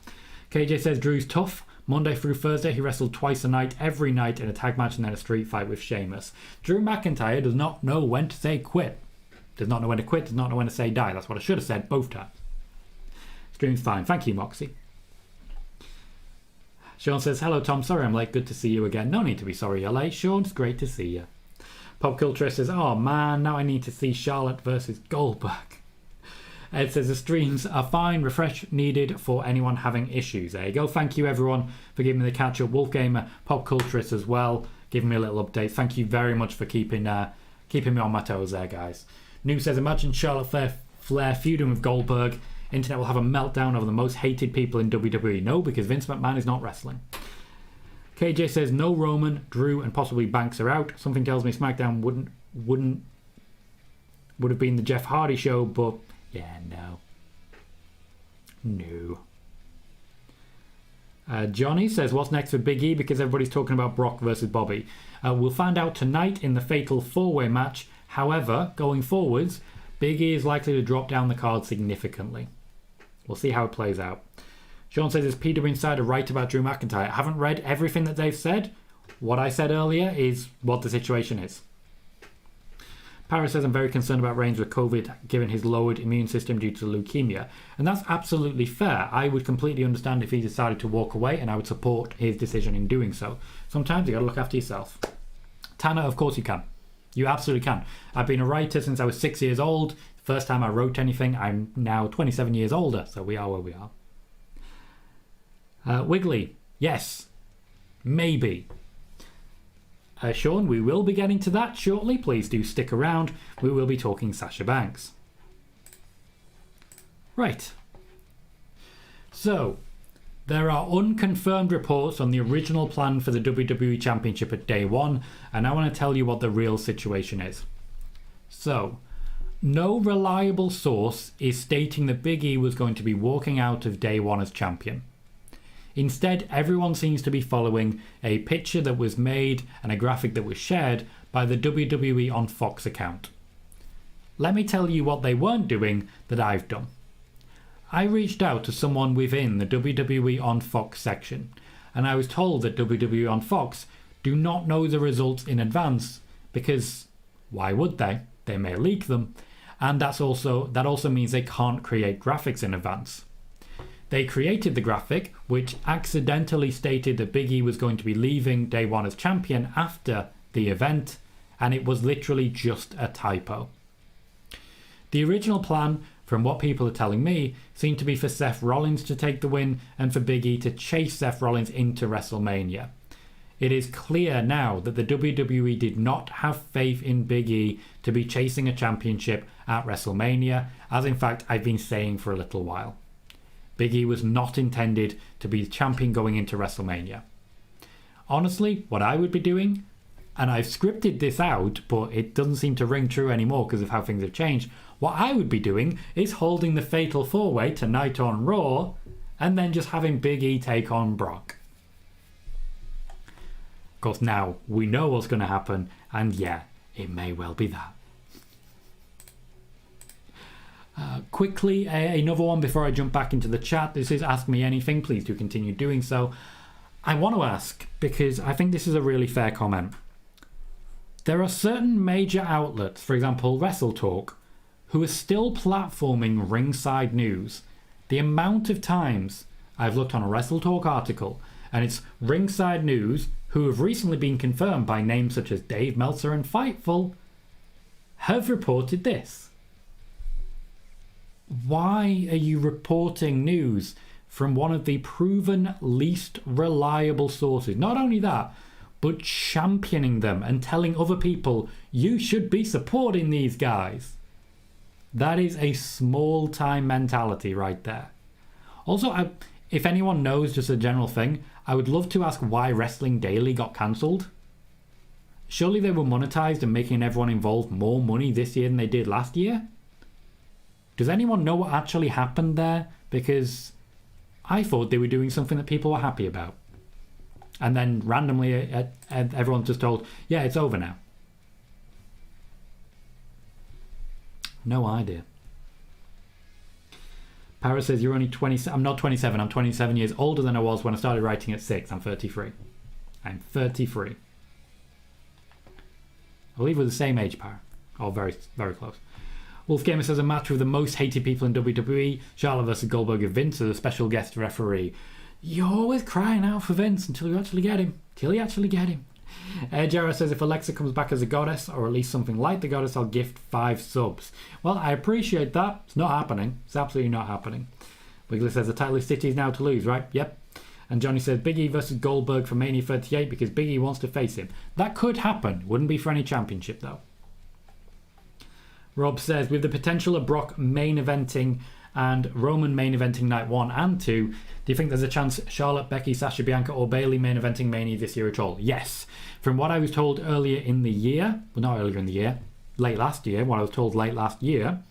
S1: KJ says, Drew's tough. Monday through Thursday, he wrestled twice a night, every night in a tag match and then a street fight with Sheamus. Drew McIntyre does not know when to say quit. Does not know when to quit, does not know when to say die. That's what I should have said both times. Stream's fine. Thank you, Moxie. Sean says, hello, Tom. Sorry I'm late. Good to see you again. No need to be sorry you're late, Sean. It's great to see you. Pop Culture says, oh, man, now I need to see Charlotte versus Goldberg. Ed says, the streams are fine. Refresh needed for anyone having issues. There you go. Thank you, everyone, for giving me the catch-up. Wolfgamer, Pop Culturist as well, giving me a little update. Thank you very much for keeping me on my toes there, guys. New says, imagine Charlotte Flair feuding with Goldberg. Internet will have a meltdown over the most hated people in WWE. No, because Vince McMahon is not wrestling. KJ says, no Roman, Drew, and possibly Banks are out. Something tells me SmackDown would have been the Jeff Hardy show, but yeah, no. Johnny says, what's next for Big E? Because everybody's talking about Brock versus Bobby. We'll find out tonight in the fatal four-way match. However, going forwards, Big E is likely to drop down the card significantly. We'll see how it plays out. Sean says, is Peter Insider right about Drew McIntyre? I haven't read everything that they've said. What I said earlier is what the situation is. Paris says, I'm very concerned about Reigns with COVID, given his lowered immune system due to leukemia. And that's absolutely fair. I would completely understand if he decided to walk away, and I would support his decision in doing so. Sometimes you got to look after yourself. Tanner, of course you can. You absolutely can. I've been a writer since I was 6 years old. First time I wrote anything, I'm now 27 years older, so we are where we are. Wiggly, yes, maybe. Sean, we will be getting to that shortly. Please do stick around. We will be talking Sasha Banks. Right. So, there are unconfirmed reports on the original plan for the WWE Championship at Day One, and I want to tell you what the real situation is. So, no reliable source is stating that Big E was going to be walking out of Day One as champion. Instead, everyone seems to be following a picture that was made and a graphic that was shared by the WWE on Fox account. Let me tell you what they weren't doing that I've done. I reached out to someone within the WWE on Fox section, and I was told that WWE on Fox do not know the results in advance because why would they? They may leak them, and that also means they can't create graphics in advance. They created the graphic, which accidentally stated that Big E was going to be leaving Day One as champion after the event, and it was literally just a typo. The original plan, from what people are telling me, seemed to be for Seth Rollins to take the win and for Big E to chase Seth Rollins into WrestleMania. It is clear now that the WWE did not have faith in Big E to be chasing a championship at WrestleMania, as in fact I've been saying for a little while. Big E was not intended to be the champion going into WrestleMania. Honestly, what I would be doing, and I've scripted this out, but it doesn't seem to ring true anymore because of how things have changed. What I would be doing is holding the Fatal 4-Way tonight on Raw, and then just having Big E take on Brock. Of course, now we know what's going to happen, and yeah, it may well be that. Quickly, another one before I jump back into the chat. This is Ask Me Anything. Please do continue doing so. I want to ask, because I think this is a really fair comment. There are certain major outlets, for example Wrestle Talk, who are still platforming Ringside News. The amount of times I've looked on a Wrestle Talk article, and it's Ringside News, who have recently been confirmed by names such as Dave Meltzer and Fightful, have reported this. Why are you reporting news from one of the proven least reliable sources? Not only that, but championing them and telling other people you should be supporting these guys. That is a small time mentality right there. Also, if anyone knows just a general thing, I would love to ask why Wrestling Daily got cancelled. Surely they were monetized and making everyone involved more money this year than they did last year? Does anyone know what actually happened there? Because I thought they were doing something that people were happy about. And then randomly, everyone's just told, yeah, it's over now. No idea. Paris says, you're only 20. I'm not 27. I'm 27 years older than I was when I started writing at 6. I'm 33. I'm 33. I believe we're the same age, Para. Oh, very, very close. Wolfgamer says, a match with the most hated people in WWE, Charlotte versus Goldberg with Vince as a special guest referee. You're always crying out for Vince until you actually get him. Jarrah says, if Alexa comes back as a goddess, or at least something like the goddess, I'll gift 5 subs. Well, I appreciate that. It's not happening. It's absolutely not happening. Wiggler says, the title is City's now to lose, right? Yep. And Johnny says, Big E versus Goldberg for Mania 38 because Big E wants to face him. That could happen. Wouldn't be for any championship, though. Rob says, with the potential of Brock main eventing and Roman main eventing night 1 and 2, do you think there's a chance Charlotte, Becky, Sasha, Bianca or Bayley main eventing Mania this year at all? Yes. From what I was told earlier in the year, well, not earlier in the year, late last year, what I was told late last year,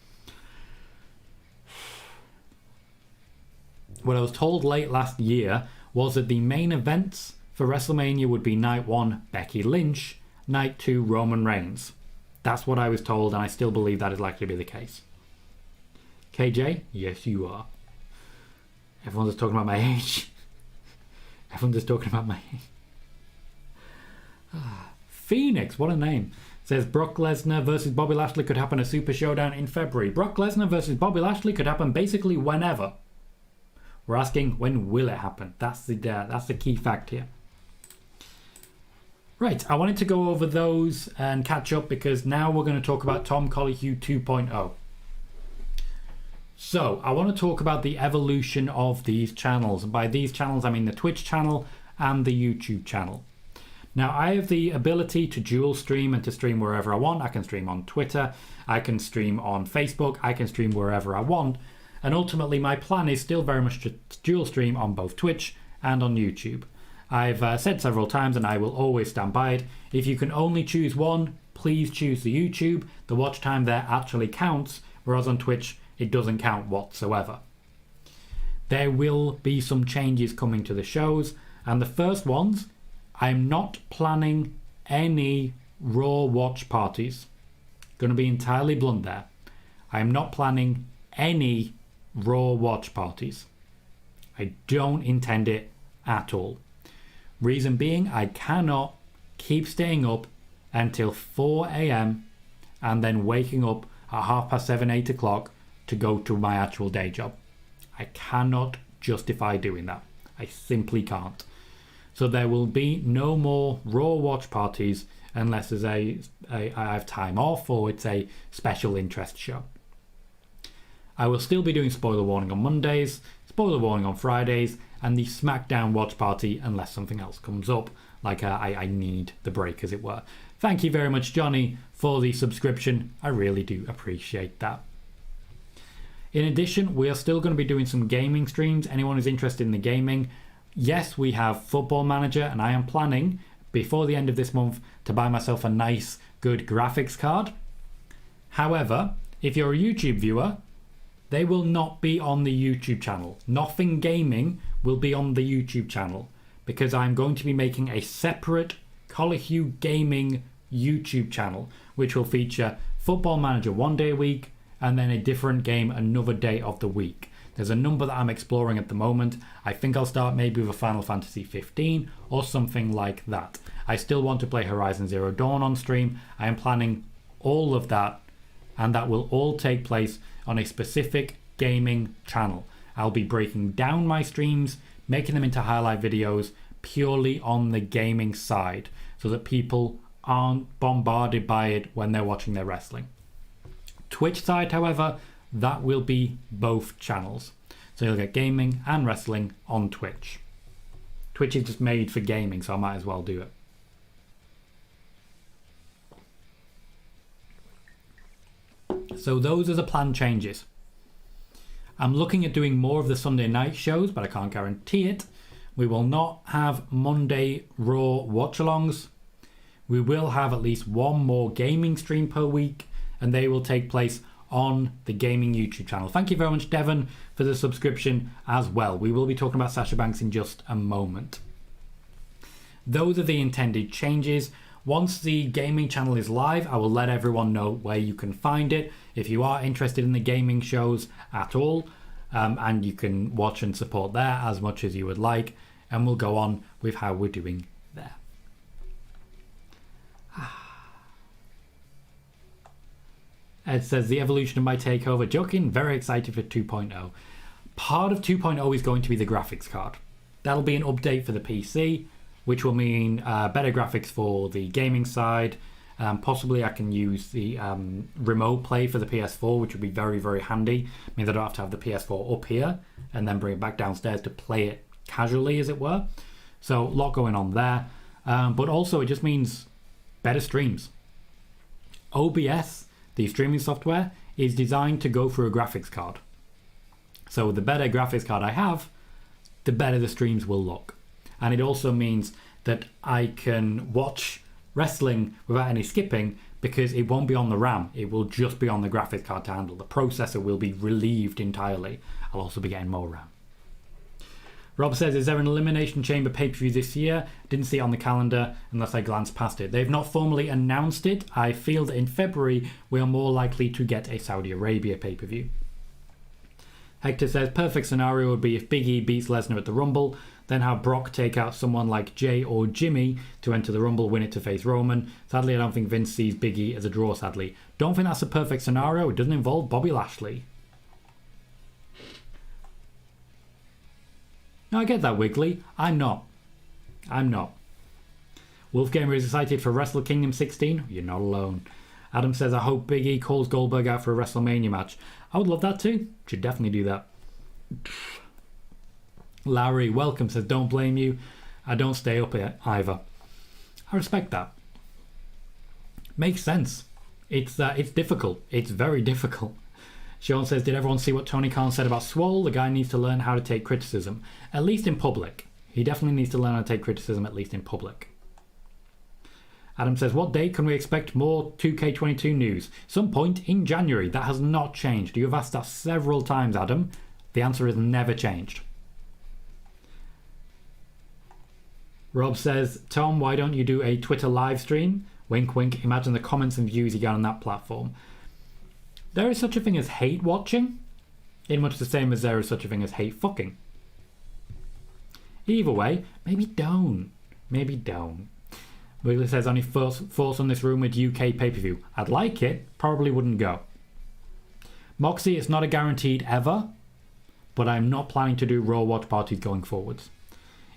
S1: was that the main events for WrestleMania would be night 1, Becky Lynch, night 2, Roman Reigns. That's what I was told, and I still believe that is likely to be the case. KJ? Yes, you are. Everyone's just talking about my age. Phoenix, what a name. Says Brock Lesnar versus Bobby Lashley could happen a Super Showdown in February. Brock Lesnar versus Bobby Lashley could happen basically whenever. We're asking, when will it happen? That's the key fact here. Right, I wanted to go over those and catch up because now we're going to talk about Tom Colohue 2.0. So, I want to talk about the evolution of these channels. And by these channels, I mean the Twitch channel and the YouTube channel. Now, I have the ability to dual stream and to stream wherever I want. I can stream on Twitter, I can stream on Facebook, I can stream wherever I want. And ultimately, my plan is still very much to dual stream on both Twitch and on YouTube. I've said several times, and I will always stand by it, if you can only choose one, please choose the YouTube. The watch time there actually counts, whereas on Twitch, it doesn't count whatsoever. There will be some changes coming to the shows, and the first ones, I'm not planning any Raw watch parties. Going to be entirely blunt there. I'm not planning any Raw watch parties. I don't intend it at all. Reason being, I cannot keep staying up until 4 a.m. and then waking up at 7:30, 8 o'clock to go to my actual day job. I cannot justify doing that. I simply can't. So there will be no more Raw watch parties unless there's I have time off or it's a special interest show. I will still be doing spoiler warning on Mondays, spoiler warning on Fridays, and the SmackDown watch party unless something else comes up, like I need the break, as it were. Thank you very much, Johnny, for the subscription. I really do appreciate that. In addition, we are still going to be doing some gaming streams. Anyone who's interested in the gaming, yes, we have Football Manager, and I am planning, before the end of this month, to buy myself a nice, good graphics card. However, if you're a YouTube viewer, they will not be on the YouTube channel. Nothing Gaming will be on the YouTube channel because I'm going to be making a separate Colohue Gaming YouTube channel, which will feature Football Manager one day a week and then a different game another day of the week. There's a number that I'm exploring at the moment. I think I'll start maybe with a Final Fantasy 15 or something like that. I still want to play Horizon Zero Dawn on stream. I am planning all of that, and that will all take place on a specific gaming channel. I'll be breaking down my streams, making them into highlight videos purely on the gaming side so that people aren't bombarded by it when they're watching their wrestling. Twitch side, however, that will be both channels. So you'll get gaming and wrestling on Twitch. Twitch is just made for gaming, so I might as well do it. So those are the planned changes. I'm looking at doing more of the Sunday night shows, but I can't guarantee it. We will not have Monday Raw watch-alongs. We will have at least one more gaming stream per week, and they will take place on the gaming YouTube channel. Thank you very much, Devon, for the subscription as well. We will be talking about Sasha Banks in just a moment. Those are the intended changes. Once the gaming channel is live, I will let everyone know where you can find it. If you are interested in the gaming shows at all, and you can watch and support there as much as you would like, and we'll go on with how we're doing there. Ed says, the evolution of my takeover. Joking, very excited for 2.0. Part of 2.0 is going to be the graphics card. That'll be an update for the PC, which will mean better graphics for the gaming side. Possibly I can use the remote play for the PS4, which would be very, very handy. Means I don't have to have the PS4 up here and then bring it back downstairs to play it casually, as it were. So a lot going on there. But also it just means better streams. OBS, the streaming software, is designed to go through a graphics card. So the better graphics card I have, the better the streams will look. And it also means that I can watch wrestling without any skipping because it won't be on the RAM. It will just be on the graphics card to handle. The processor will be relieved entirely. I'll also be getting more RAM. Rob says, is there an Elimination Chamber pay-per-view this year? Didn't see it on the calendar unless I glanced past it. They've not formally announced it. I feel that in February we are more likely to get a Saudi Arabia pay-per-view. Hector says, perfect scenario would be if Big E beats Lesnar at the Rumble, then have Brock take out someone like Jay or Jimmy to enter the Rumble, win it to face Roman. Sadly, I don't think Vince sees Big E as a draw, sadly. Don't think that's a perfect scenario. It doesn't involve Bobby Lashley. No, I get that, Wiggly. I'm not. Wolfgamer is excited for Wrestle Kingdom 16. You're not alone. Adam says, I hope Big E calls Goldberg out for a WrestleMania match. I would love that too. Should definitely do that. Larry, welcome, says, don't blame you. I don't stay up here either. I respect that. Makes sense. It's difficult. It's very difficult. Sean says, did everyone see what Tony Khan said about Swole? The guy needs to learn how to take criticism, at least in public. He definitely needs to learn how to take criticism, at least in public. Adam says, what date can we expect more 2K22 news? Some point in January. That has not changed. You have asked that several times, Adam. The answer has never changed. Rob says, Tom, why don't you do a Twitter live stream? Wink, wink. Imagine the comments and views you get on that platform. There is such a thing as hate watching, in much the same as there is such a thing as hate fucking. Either way, maybe don't. Maybe don't. Wiggly says, only force on this rumoured UK pay-per-view. I'd like it, probably wouldn't go. Moxie, it's not a guaranteed ever, but I'm not planning to do Raw watch parties going forwards.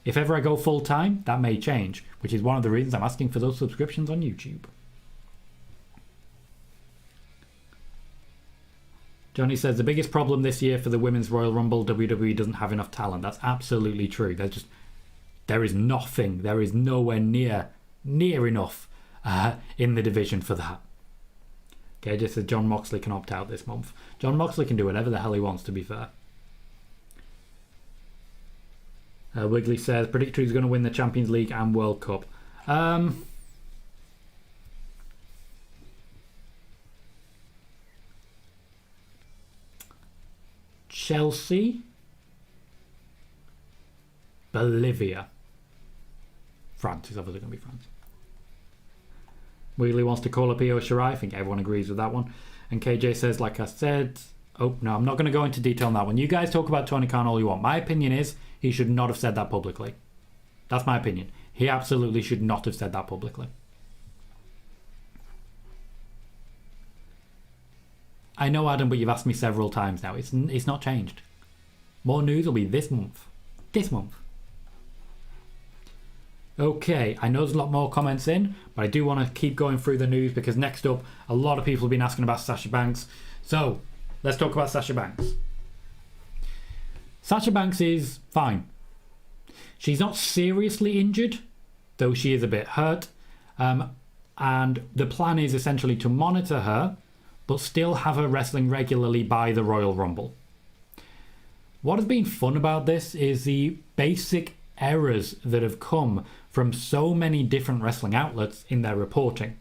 S1: If ever I go full-time, that may change, which is one of the reasons I'm asking for those subscriptions on YouTube. Johnny says, the biggest problem this year for the Women's Royal Rumble, WWE doesn't have enough talent. That's absolutely true. There is nothing. There is nowhere near enough in the division for that. Okay, just says John Moxley can opt out this month. John Moxley can do whatever the hell he wants, to be fair. Wiggly says, predict who's going to win the Champions League and World Cup. Chelsea, Bolivia, France is obviously going to be France. Wheelie wants to call up Io Shirai. I think everyone agrees with that one. And KJ says, like I said, oh no, I'm not going to go into detail on that one. You guys talk about Tony Khan all you want. My opinion is he should not have said that publicly. That's my opinion. He absolutely should not have said that publicly. I know, Adam, but you've asked me several times now. It's not changed. More news will be this month. This month. Okay, I know there's a lot more comments in, but I do want to keep going through the news because next up, a lot of people have been asking about Sasha Banks. So, let's talk about Sasha Banks. Sasha Banks is fine. She's not seriously injured, though she is a bit hurt. And the plan is essentially to monitor her, but still have her wrestling regularly by the Royal Rumble. What has been fun about this is the basic errors that have come from so many different wrestling outlets in their reporting.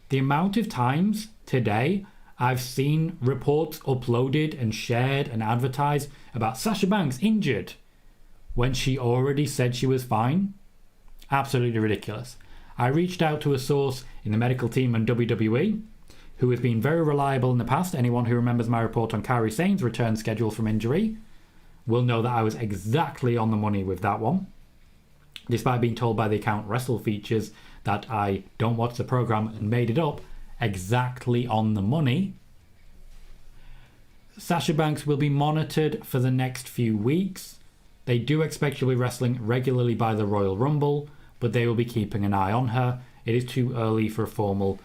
S1: The amount of times today I've seen reports uploaded and shared and advertised about Sasha Banks injured when she already said she was fine. Absolutely ridiculous. I reached out to a source in the medical team in WWE who has been very reliable in the past. Anyone who remembers my report on Kairi Sane's return schedule from injury will know that I was exactly on the money with that one. Despite being told by the account Wrestle Features that I don't watch the program and made it up, exactly on the money. Sasha Banks will be monitored for the next few weeks. They do expect she'll be wrestling regularly by the Royal Rumble, but they will be keeping an eye on her. It is too early for a formal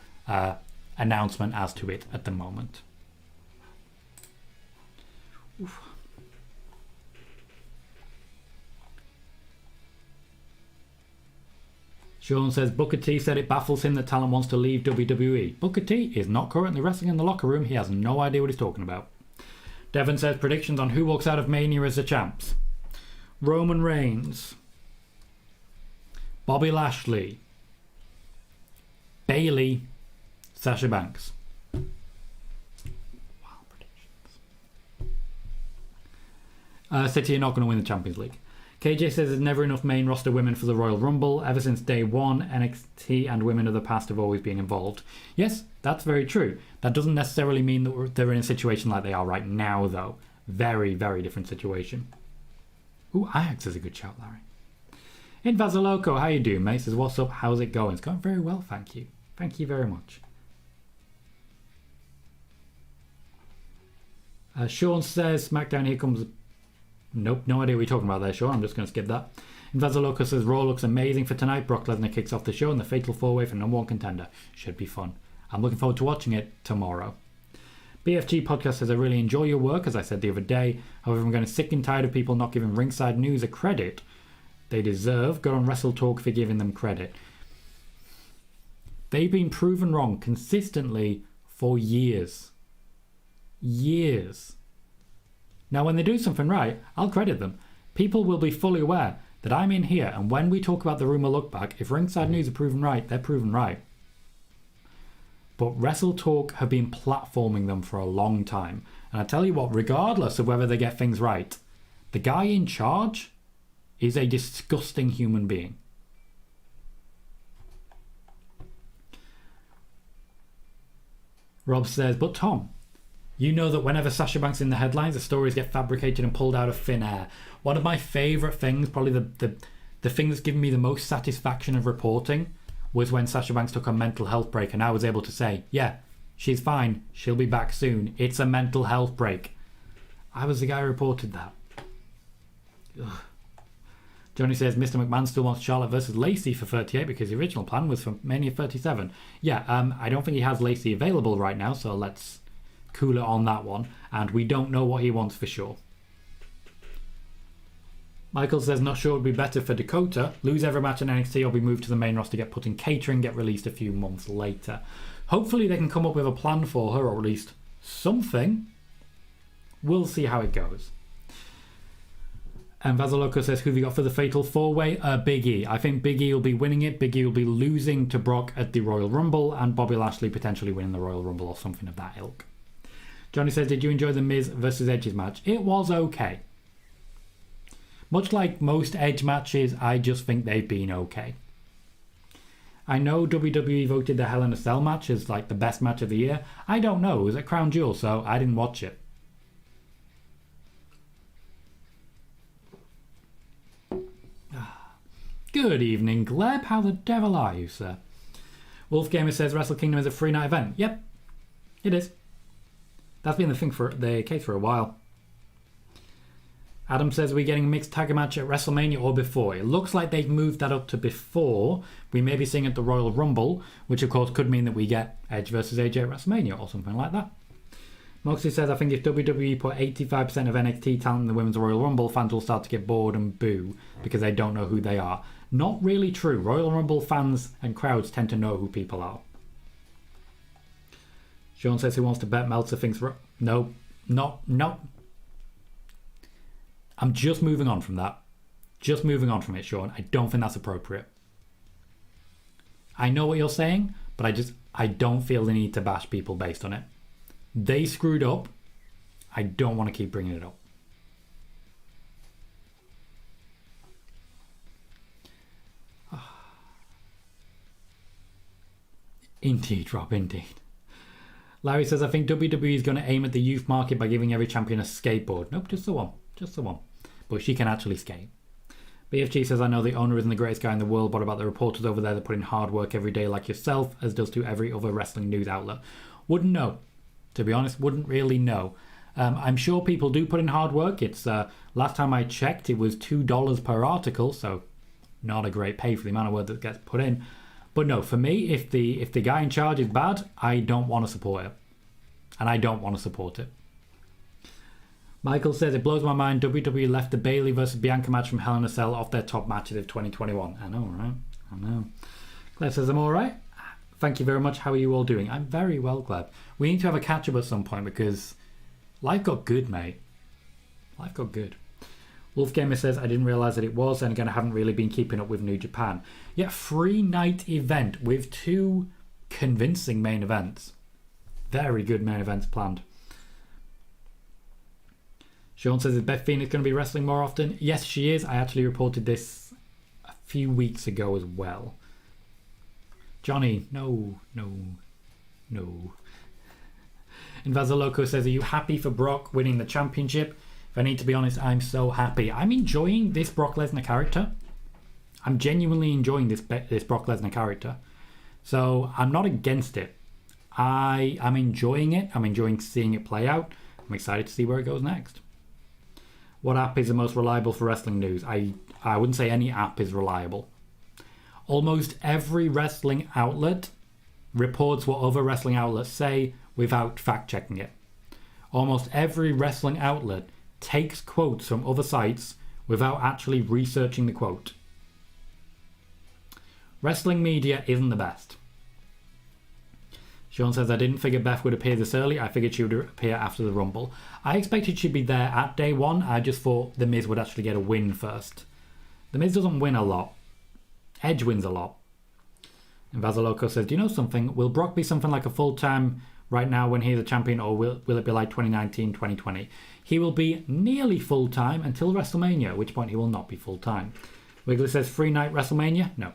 S1: announcement as to it at the moment. Oof. Sean says Booker T said it baffles him that talent wants to leave WWE. Booker T is not currently wrestling in the locker room. He has no idea what he's talking about. Devon says predictions on who walks out of Mania as the champs. Roman Reigns, Bobby Lashley, Bayley, Sasha Banks. Wow, predictions. City are not going to win the Champions League. KJ says there's never enough main roster women for the Royal Rumble. Ever since day one, NXT and women of the past have always been involved. Yes, that's very true. That doesn't necessarily mean that they're in a situation like they are right now, though. Very, very different situation. Ooh, Ajax is a good shout, Larry. Invazaloco, how you doing, mate? Says, what's up? How's it going? It's going very well, thank you. Thank you very much. Sean says, SmackDown, here comes... Nope, no idea what you're talking about there, Sean. I'm just going to skip that. Invazaloco says, Raw looks amazing for tonight. Brock Lesnar kicks off the show and the Fatal 4-Way for number one contender. Should be fun. I'm looking forward to watching it tomorrow. BFG Podcast says, I really enjoy your work, as I said the other day. However, I'm getting sick and tired of people not giving Ringside News a credit they deserve. Good on Wrestle Talk for giving them credit. They've been proven wrong consistently for years. Years. Now, when they do something right, I'll credit them. People will be fully aware that I'm in here, and when we talk about the rumour look back, if Ringside News are proven right, they're proven right. But Wrestle Talk have been platforming them for a long time. And I tell you what, regardless of whether they get things right, the guy in charge is a disgusting human being. Rob says, but Tom, you know that whenever Sasha Banks in the headlines, the stories get fabricated and pulled out of thin air. One of my favourite things, probably the thing that's given me the most satisfaction of reporting, was when Sasha Banks took a mental health break and I was able to say, yeah, she's fine, she'll be back soon, it's a mental health break. I was the guy who reported that. Ugh. Johnny says Mr. McMahon still wants Charlotte versus Lacey for 38 because the original plan was for Mania 37. Yeah, I don't think he has Lacey available right now, so let's cool it on that one. And we don't know what he wants for sure. Michael says, not sure it would be better for Dakota. Lose every match in NXT or be moved to the main roster, get put in catering, get released a few months later. Hopefully they can come up with a plan for her, or at least something. We'll see how it goes. And Vazaloco says, who have you got for the Fatal 4-Way? Big E. I think Big E will be winning it. Big E will be losing to Brock at the Royal Rumble, and Bobby Lashley potentially winning the Royal Rumble or something of that ilk. Johnny says, did you enjoy the Miz versus Edge's match? It was okay. Much like most Edge matches, I just think they've been okay. I know WWE voted the Hell in a Cell match as like the best match of the year. I don't know. It was at Crown Jewel, so I didn't watch it. Good evening, Gleb. How the devil are you, sir? Wolfgamer says Wrestle Kingdom is a free night event. Yep, it is. That's been the case for a while. Adam says, we're getting a mixed tag match at WrestleMania or before. It looks like they've moved that up to before. We may be seeing at the Royal Rumble, which of course could mean that we get Edge versus AJ at WrestleMania or something like that. Moxley says, I think if WWE put 85% of NXT talent in the Women's Royal Rumble, fans will start to get bored and boo because they don't know who they are. Not really true. Royal Rumble fans and crowds tend to know who people are. Sean says he wants to bet Meltzer thinks... No. I'm just moving on from that. Just moving on from it, Sean. I don't think that's appropriate. I know what you're saying, but I don't feel the need to bash people based on it. They screwed up. I don't want to keep bringing it up. Indeed, Rob, indeed. Larry says, I think WWE is going to aim at the youth market by giving every champion a skateboard. Nope, just the one. Just the one. But she can actually skate. BFG says, I know the owner isn't the greatest guy in the world. What about the reporters over there that put in hard work every day like yourself, as does to every other wrestling news outlet? Wouldn't know. To be honest, wouldn't really know. I'm sure people do put in hard work. It's last time I checked, it was $2 per article, so not a great pay for the amount of work that gets put in. But no, for me, if the guy in charge is bad, I don't want to support it. And I don't want to support it. Michael says, it blows my mind WWE left the Bayley versus Bianca match from Hell in a Cell off their top matches of 2021. I know, right? I know. Claire says, I'm all right. Thank you very much. How are you all doing? I'm very well, Gleb. We need to have a catch-up at some point because life got good, mate. Life got good. Wolfgamer says, I didn't realise that it was, and again, I haven't really been keeping up with New Japan. Yeah, 3-night event with 2 convincing main events. Very good main events planned. Sean says, is Beth Phoenix going to be wrestling more often? Yes, she is. I actually reported this a few weeks ago as well. Johnny, no. Invazaloco says, are you happy for Brock winning the championship? If I need to be honest, I'm so happy. I'm enjoying this Brock Lesnar character. I'm genuinely enjoying this Brock Lesnar character. So I'm not against it. I'm enjoying it. I'm enjoying seeing it play out. I'm excited to see where it goes next. What app is the most reliable for wrestling news? I wouldn't say any app is reliable. Almost every wrestling outlet reports what other wrestling outlets say without fact-checking it. Almost every wrestling outlet takes quotes from other sites without actually researching the quote. Wrestling media isn't the best. Sean says, I didn't figure Beth would appear this early. I figured she would appear after the Rumble. I expected she'd be there at day one. I just thought The Miz would actually get a win first. The Miz doesn't win a lot. Edge wins a lot. And Vasaloco says, do you know something? Will Brock be something like a full-time right now when he's a champion, or will it be like 2019, 2020? He will be nearly full-time until WrestleMania, at which point he will not be full-time. Wiggler says, 3-night WrestleMania? No.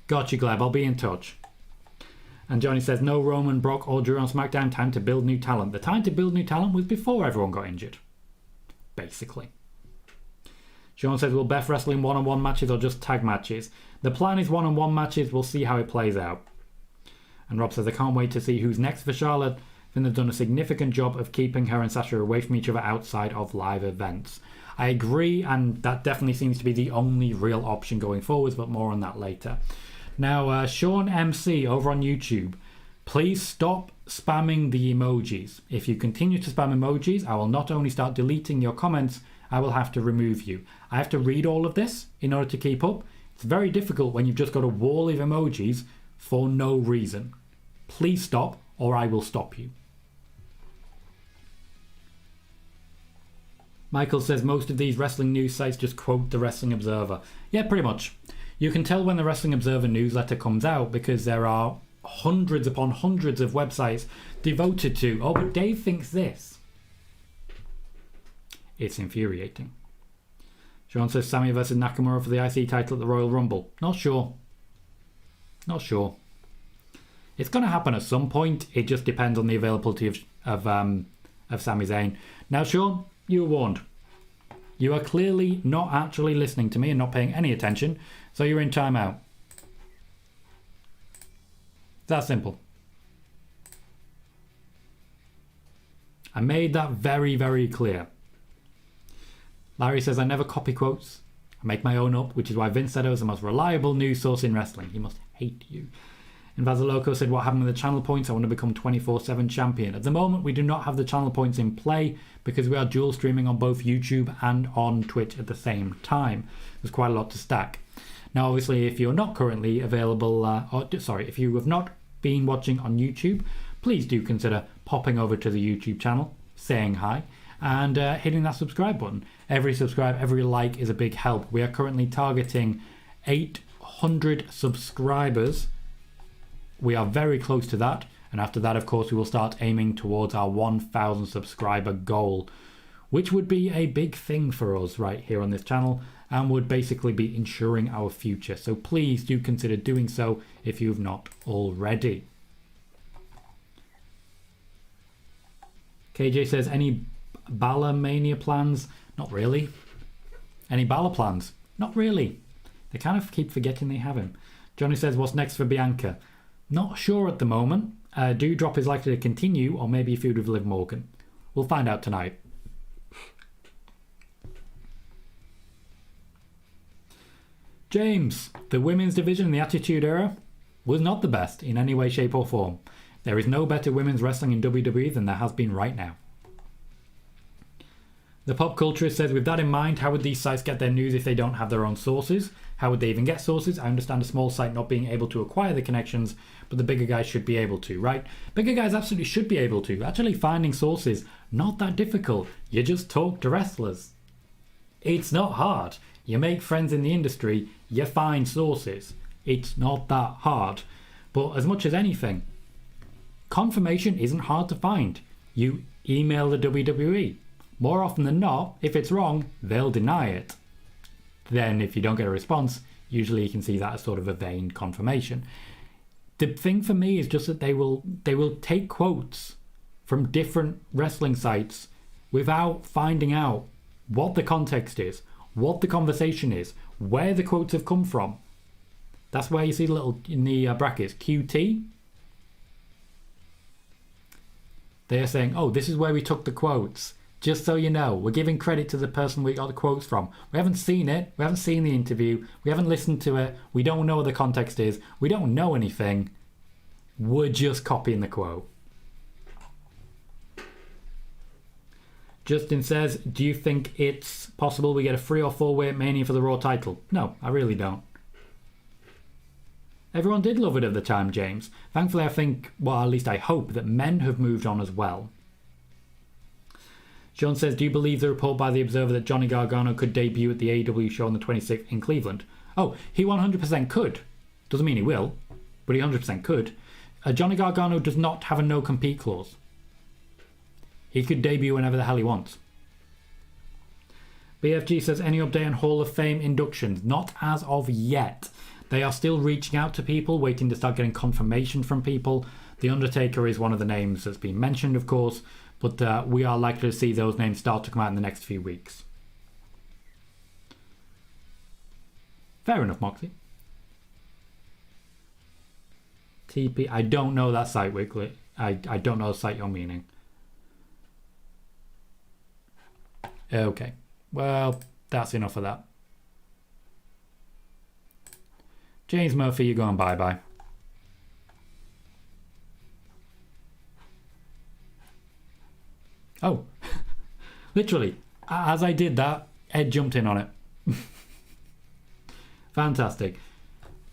S1: Gotcha, Gleb. I'll be in touch. And Johnny says, no Roman, Brock, or Drew on SmackDown. Time to build new talent. The time to build new talent was before everyone got injured. Basically. Sean says, will Beth wrestle in one-on-one matches or just tag matches? The plan is one-on-one matches. We'll see how it plays out. And Rob says, I can't wait to see who's next for Charlotte. I think they've done a significant job of keeping her and Sasha away from each other outside of live events. I agree, and that definitely seems to be the only real option going forwards, but more on that later. Now, Sean MC over on YouTube, please stop spamming the emojis. If you continue to spam emojis, I will not only start deleting your comments, I will have to remove you. I have to read all of this in order to keep up. It's very difficult when you've just got a wall of emojis for no reason. Please stop, or I will stop you. Michael says most of these wrestling news sites just quote the Wrestling Observer. Yeah, pretty much. You can tell when the Wrestling Observer newsletter comes out because there are hundreds upon hundreds of websites devoted to, oh, but Dave thinks this. It's infuriating. Sean says Sami versus Nakamura for the IC title at the Royal Rumble. Not sure. Not sure. It's going to happen at some point. It just depends on the availability of Sami Zayn. Now, Sean, you were warned. You are clearly not actually listening to me and not paying any attention, so you're in timeout. It's that simple. I made that very, very clear. Larry says, I never copy quotes. I make my own up, which is why Vince said I was the most reliable news source in wrestling. He must hate you. And Vasaloco said, what happened with the channel points? I want to become 24/7 champion. At the moment, we do not have the channel points in play because we are dual streaming on both YouTube and on Twitch at the same time. There's quite a lot to stack. Now, obviously, if you're not currently available, if you have not been watching on YouTube, please do consider popping over to the YouTube channel, saying hi, and hitting that subscribe button. Every subscribe, every like is a big help. We are currently targeting 800 subscribers. We are very close to that, And after that, of course, we will start aiming towards our 1,000 subscriber goal, which would be a big thing for us right here on this channel and would basically be ensuring our future. So please do consider doing so if you've not already. KJ says, any Balor Mania plans? Not really. Any Balor plans? Not really. They kind of keep forgetting they have him. Johnny says, what's next for Bianca? Not sure at the moment. Doudrop is likely to continue, or maybe a feud with Liv Morgan. We'll find out tonight. James, the women's division in the Attitude Era was not the best in any way, shape or form. There is no better women's wrestling in WWE than there has been right now. The Pop Culturist says, with that in mind, how would these sites get their news if they don't have their own sources? How would they even get sources? I understand a small site not being able to acquire the connections, but the bigger guys should be able to, right? Bigger guys absolutely should be able to. Actually finding sources, not that difficult. You just talk to wrestlers. It's not hard. You make friends in the industry, you find sources. It's not that hard. But as much as anything, confirmation isn't hard to find. You email the WWE. More often than not, if it's wrong, they'll deny it. Then if you don't get a response, usually you can see that as sort of a vain confirmation. The thing for me is just that they will take quotes from different wrestling sites without finding out what the context is, what the conversation is, where the quotes have come from. That's where you see the little in the brackets QT. They are saying, oh, this is where we took the quotes. Just so you know, we're giving credit to the person we got the quotes from. We haven't seen it. We haven't seen the interview. We haven't listened to it. We don't know what the context is. We don't know anything. We're just copying the quote. Justin says, do you think it's possible we get a 3 or 4 way at Mania for the Raw title? No, I really don't. Everyone did love it at the time, James. Thankfully, I think, well, at least I hope, that men have moved on as well. Sean says, do you believe the report by The Observer that Johnny Gargano could debut at the AEW show on the 26th in Cleveland? Oh, he 100% could. Doesn't mean he will, but he 100% could. Johnny Gargano does not have a no-compete clause. He could debut whenever the hell he wants. BFG says, any update on Hall of Fame inductions? Not as of yet. They are still reaching out to people, waiting to start getting confirmation from people. The Undertaker is one of the names that's been mentioned, of course, but we are likely to see those names start to come out in the next few weeks. Fair enough, Moxie. TP, I don't know that site, Wiggly. I don't know the site you're meaning. Okay, well, that's enough of that. James Murphy, you're going bye-bye. Oh, literally, as I did that, Ed jumped in on it. Fantastic.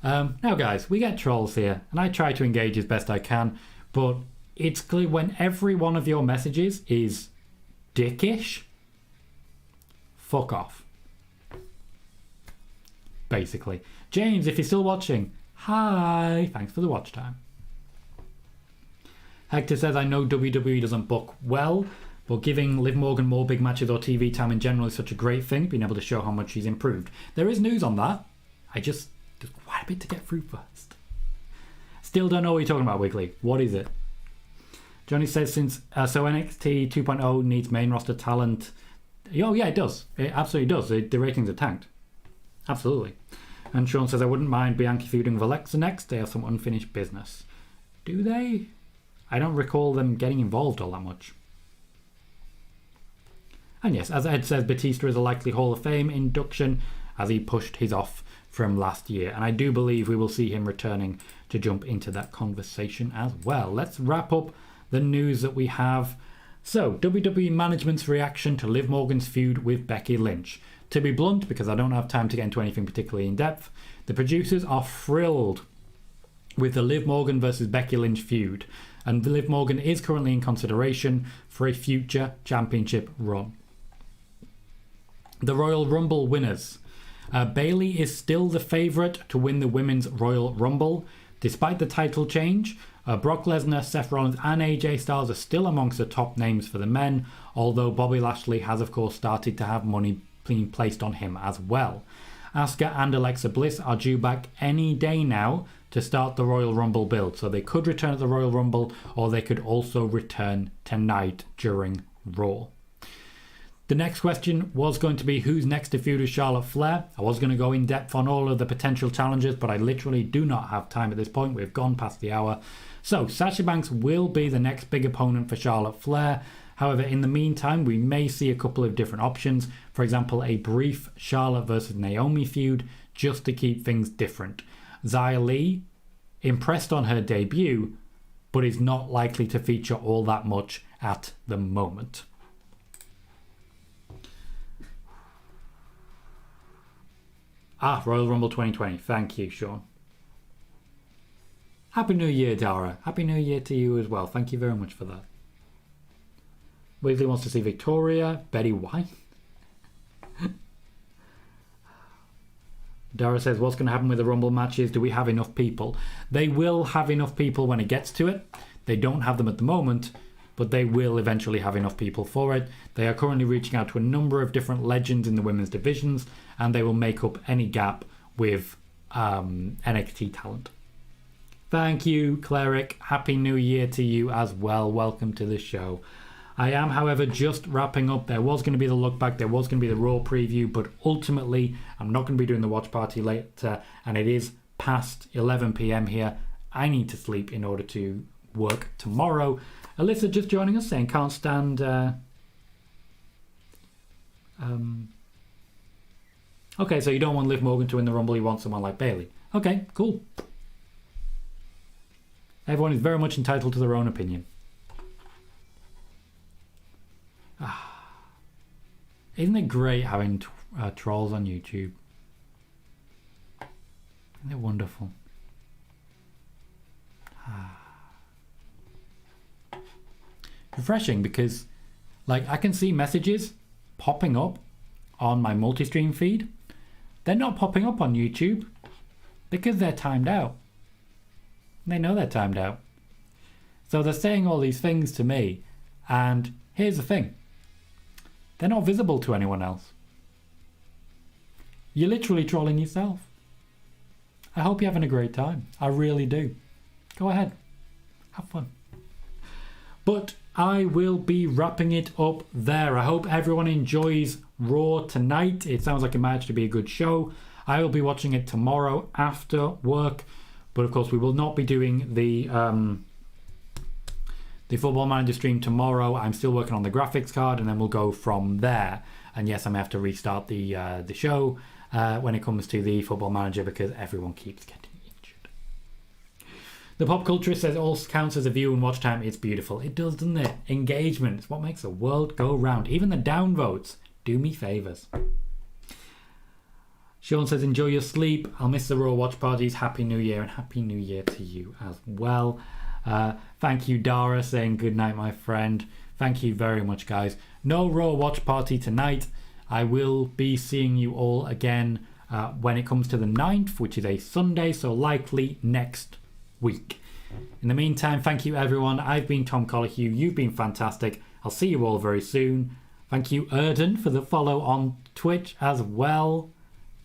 S1: Now, guys, we get trolls here, and I try to engage as best I can, but it's clear when every one of your messages is dickish, fuck off. Basically. James, if you're still watching, hi, thanks for the watch time. Hector says, I know WWE doesn't book well, but giving Liv Morgan more big matches or TV time in general is such a great thing, being able to show how much she's improved. There is news on that. There's quite a bit to get through first. Still don't know what you're talking about, Wiggly. What is it? Johnny says, so NXT 2.0 needs main roster talent. Oh, yeah, it does. It absolutely does. The ratings are tanked. Absolutely. And Sean says, I wouldn't mind Bianchi feuding with Alexa next. They have some unfinished business. Do they? I don't recall them getting involved all that much. And yes, as Ed says, Batista is a likely Hall of Fame induction as he pushed his off from last year. And I do believe we will see him returning to jump into that conversation as well. Let's wrap up the news that we have. So, WWE management's reaction to Liv Morgan's feud with Becky Lynch. To be blunt, because I don't have time to get into anything particularly in depth, the producers are thrilled with the Liv Morgan versus Becky Lynch feud. And Liv Morgan is currently in consideration for a future championship run. The Royal Rumble winners. Bayley is still the favourite to win the Women's Royal Rumble. Despite the title change, Brock Lesnar, Seth Rollins and AJ Styles are still amongst the top names for the men, although Bobby Lashley has of course started to have money being placed on him as well. Asuka and Alexa Bliss are due back any day now to start the Royal Rumble build, so they could return at the Royal Rumble or they could also return tonight during Raw. The next question was going to be who's next to feud with Charlotte Flair. I was going to go in depth on all of the potential challenges, but I literally do not have time at this point. We've gone past the hour. So Sasha Banks will be the next big opponent for Charlotte Flair. However, in the meantime, we may see a couple of different options. For example, a brief Charlotte versus Naomi feud just to keep things different. Xia Li impressed on her debut, but is not likely to feature all that much at the moment. Royal Rumble 2020. Thank you, Sean. Happy New Year, Dara. Happy New Year to you as well. Thank you very much for that. Weasley wants to see Victoria. Betty White. Dara says, what's going to happen with the Rumble matches? Do we have enough people? They will have enough people when it gets to it. They don't have them at the moment, but they will eventually have enough people for it. They are currently reaching out to a number of different legends in the women's divisions, and they will make up any gap with NXT talent. Thank you, Cleric. Happy New Year to you as well. Welcome to the show. I am, however, just wrapping up. There was going to be the look back, there was going to be the Raw preview, but ultimately I'm not going to be doing the watch party later, and it is past 11 p.m. here. I need to sleep in order to work tomorrow. Alyssa just joining us saying can't stand okay, so you don't want Liv Morgan to win the Rumble, you want someone like Bayley. Okay, cool. Everyone is very much entitled to their own opinion. Isn't it great having trolls on YouTube? Isn't it wonderful? Refreshing, because like I can see messages popping up on my multi-stream feed. They're not popping up on YouTube because they're timed out. They know they're timed out. So they're saying all these things to me, and here's the thing. They're not visible to anyone else. You're literally trolling yourself. I hope you're having a great time. I really do. Go ahead. Have fun. But I will be wrapping it up there. I hope everyone enjoys Raw tonight. It sounds like it might actually be a good show. I will be watching it tomorrow after work. But of course, we will not be doing the Football Manager stream tomorrow. I'm still working on the graphics card, and then we'll go from there. And yes, I may have to restart the show when it comes to the Football Manager because everyone keeps getting injured. The Pop Culturist says all counts as a view and watch time. It's beautiful. It does, doesn't it? Engagement. It's what makes the world go round. Even the downvotes do me favours. Sean says enjoy your sleep. I'll miss the Raw watch parties. Happy New Year, and Happy New Year to you as well. Thank you, Dara, saying good night, my friend. Thank you very much, guys. No Raw watch party tonight. I will be seeing you all again when it comes to the 9th, which is a Sunday, so likely next week. In the meantime, thank you, everyone. I've been Tom Colohue. You've been fantastic. I'll see you all very soon. Thank you, Erden, for the follow on Twitch as well.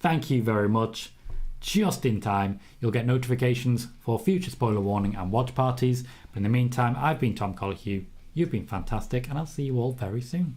S1: Thank you very much. Just in time, you'll get notifications for future spoiler warning and watch parties. But in the meantime, I've been Tom Colohue. You've been fantastic, and I'll see you all very soon.